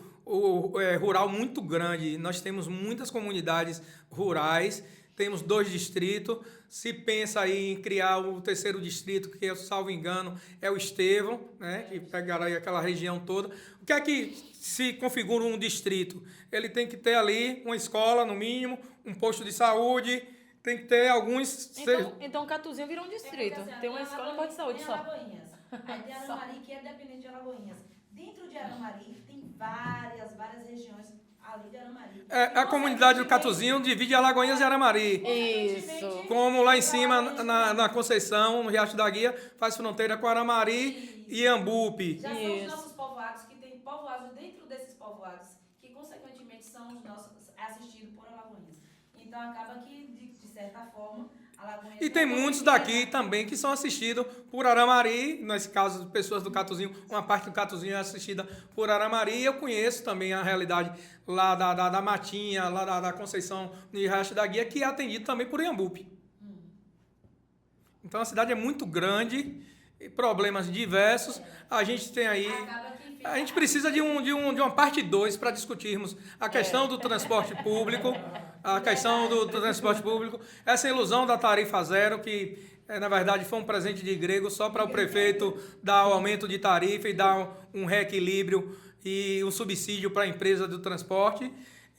rural muito grande. Nós temos muitas comunidades rurais, temos 2 distritos. Se pensa aí em criar o 3º distrito, que, salvo engano, é o Estevão, né, que pegará aí aquela região toda. O que é que se configura um distrito? Ele tem que ter ali uma escola, no mínimo, um posto de saúde, tem que ter alguns... Então Catuzinho virou um distrito. Assim, Tem uma escola e um posto de saúde tem só. Alagoinhas. Aí tem Aramari, que é dependente de Alagoinhas. Dentro de Aramari, tem várias regiões ali de Aramari. A comunidade do Catuzinho divide Alagoinhas e Aramari. Isso. Como lá em cima, na Conceição, no Riacho da Guia, faz fronteira com Aramari e Iambupe. Já são os Isso. nossos povoados, que tem povoados dentro desses povoados, que consequentemente são os nossos assistidos por Alagoinhas. Então acaba que, de certa forma, Alagoinhas... E tem muitos daqui também que são assistidos por Aramari, nesse caso, pessoas do Catuzinho, uma parte do Catuzinho é assistida por Aramari. Eu conheço também a realidade lá da Matinha, lá da Conceição, no Riacho da Guia, que é atendido também por Iambupe. Então a cidade é muito grande, e problemas diversos. A gente tem aí... Acaba que fica... A gente precisa de uma parte 2 para discutirmos a questão do transporte público, essa ilusão da tarifa zero, que na verdade foi um presente de grego só para o prefeito dar o aumento de tarifa e dar um reequilíbrio e um subsídio para a empresa do transporte.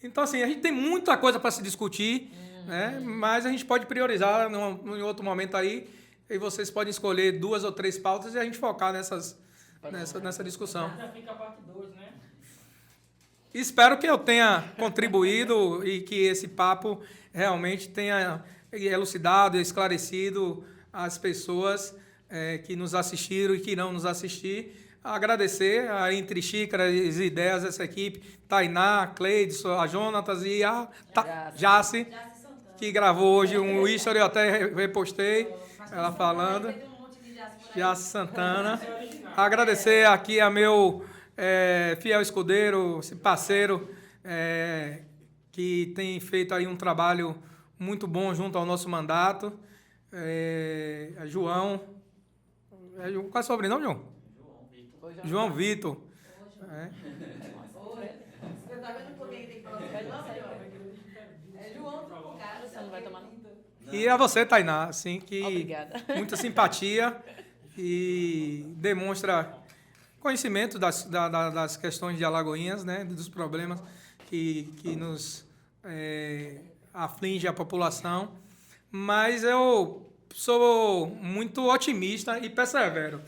Então, assim, a gente tem muita coisa para se discutir, né? Mas a gente pode priorizar em outro momento aí, e vocês podem escolher 2 ou 3 pautas e a gente focar nessa discussão. Já fica a parte 2, né? Espero que eu tenha contribuído e que esse papo realmente tenha elucidado e esclarecido as pessoas que nos assistiram e que irão nos assistir agradecer a Entre Xícaras e Ideias, essa equipe, Tainá, Cleidson, a Jonatas e a Jace, Jace Santana. que gravou hoje um history, eu até repostei, ela falando. Teve um monte de Jace por aí. Jace Santana. Isso é original. Agradecer aqui a meu fiel escudeiro, esse parceiro, que tem feito aí um trabalho muito bom junto ao nosso mandato. João. Qual é o sobrenome, João? João Vitor. Você tá vendo por que tem que falar? É João, o cara. Você não vai tomar não? E a você, Tainá, assim, que Obrigada. muita simpatia e demonstra conhecimento das questões de Alagoinhas, né, dos problemas que nos aflige a população. Mas eu sou muito otimista e persevero.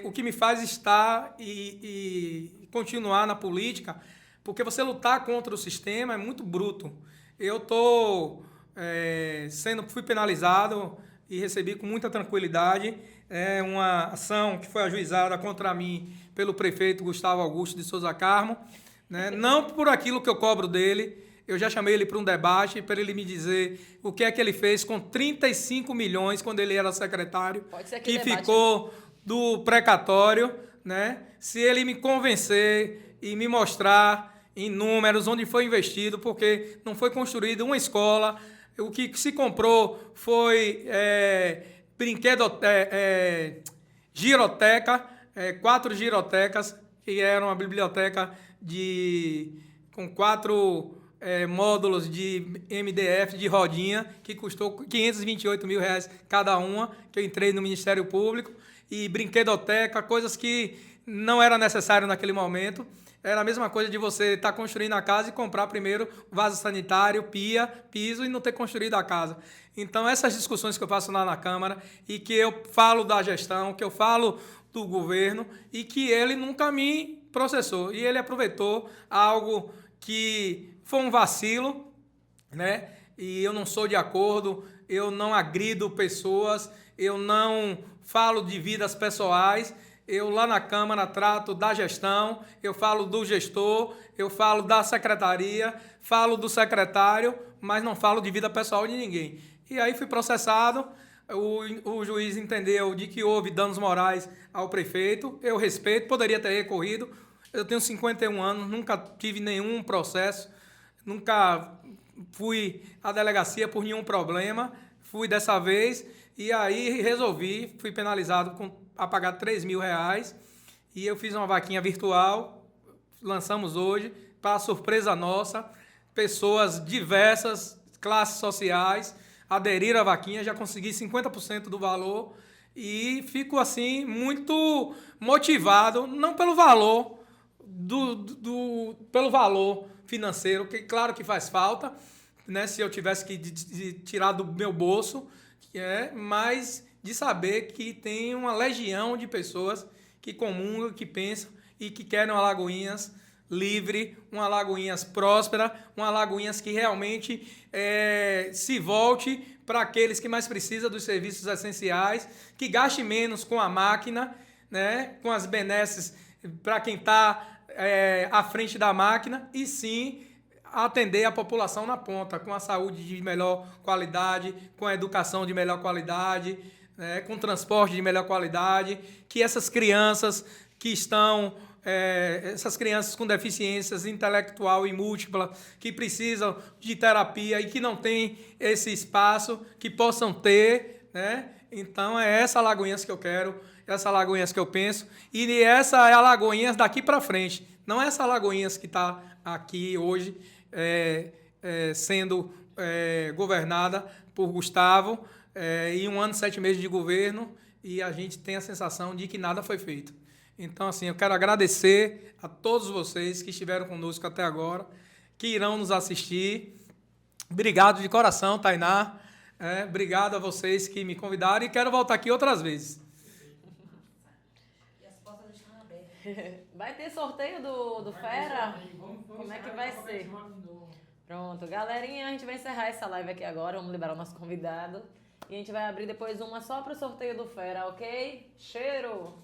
O que me faz estar e continuar na política, porque você lutar contra o sistema é muito bruto. Eu fui penalizado e recebi com muita tranquilidade uma ação que foi ajuizada contra mim pelo prefeito Gustavo Augusto de Souza Carmo, né? Não por aquilo que eu cobro dele. Eu já chamei ele para um debate para ele me dizer o que é que ele fez com 35 milhões quando ele era secretário, Pode ser que debate, ficou do precatório, né? Se ele me convencer e me mostrar em números onde foi investido, porque não foi construída uma escola, o que se comprou foi giroteca, 4 girotecas, que era uma biblioteca com 4 módulos de MDF de rodinha, que custou R$528 mil cada uma, que eu entrei no Ministério Público, e brinquedoteca, coisas que não era necessário naquele momento. Era a mesma coisa de você estar construindo a casa e comprar primeiro vaso sanitário, pia, piso e não ter construído a casa. Então, essas discussões que eu faço lá na Câmara e que eu falo da gestão, que eu falo do governo e que ele nunca me processou. E ele aproveitou algo que foi um vacilo, né? E eu não sou de acordo, eu não agrido pessoas, eu não falo de vidas pessoais. Eu lá na Câmara trato da gestão, eu falo do gestor, eu falo da secretaria, falo do secretário, mas não falo de vida pessoal de ninguém. E aí fui processado, o juiz entendeu de que houve danos morais ao prefeito, eu respeito, poderia ter recorrido. Eu tenho 51 anos, nunca tive nenhum processo, nunca fui à delegacia por nenhum problema, fui dessa vez e aí fui penalizado a pagar R$3 mil, e eu fiz uma vaquinha virtual, lançamos hoje, para surpresa nossa, pessoas diversas, classes sociais, aderiram à vaquinha, já consegui 50% do valor, e fico assim muito motivado, não pelo valor, pelo valor financeiro, que claro que faz falta, né, se eu tivesse que tirar do meu bolso, mas de saber que tem uma legião de pessoas que comungam, que pensam e que querem uma Alagoinhas livre, uma Alagoinhas próspera, uma Alagoinhas que realmente se volte para aqueles que mais precisam dos serviços essenciais, que gaste menos com a máquina, né, com as benesses para quem está à frente da máquina, e sim atender a população na ponta, com a saúde de melhor qualidade, com a educação de melhor qualidade, com transporte de melhor qualidade, que essas crianças que estão, essas crianças com deficiências intelectual e múltipla, que precisam de terapia e que não têm esse espaço, que possam ter, né? Então é essa Alagoinhas que eu quero, essa Alagoinhas que eu penso, e essa é a Alagoinhas daqui para frente, não é essa Alagoinhas que está aqui hoje, sendo governada por Gustavo, em 1 ano e 7 meses de governo, e a gente tem a sensação de que nada foi feito. Então, assim, eu quero agradecer a todos vocês que estiveram conosco até agora, que irão nos assistir. Obrigado de coração, Tainá. Obrigado a vocês que me convidaram e quero voltar aqui outras vezes. E as portas estão abertas. Vai ter sorteio do Fera? Como é que vai ser? Pronto, galerinha, a gente vai encerrar essa live aqui agora, vamos liberar o nosso convidado. E a gente vai abrir depois uma só para o sorteio do Fera, ok? Cheiro!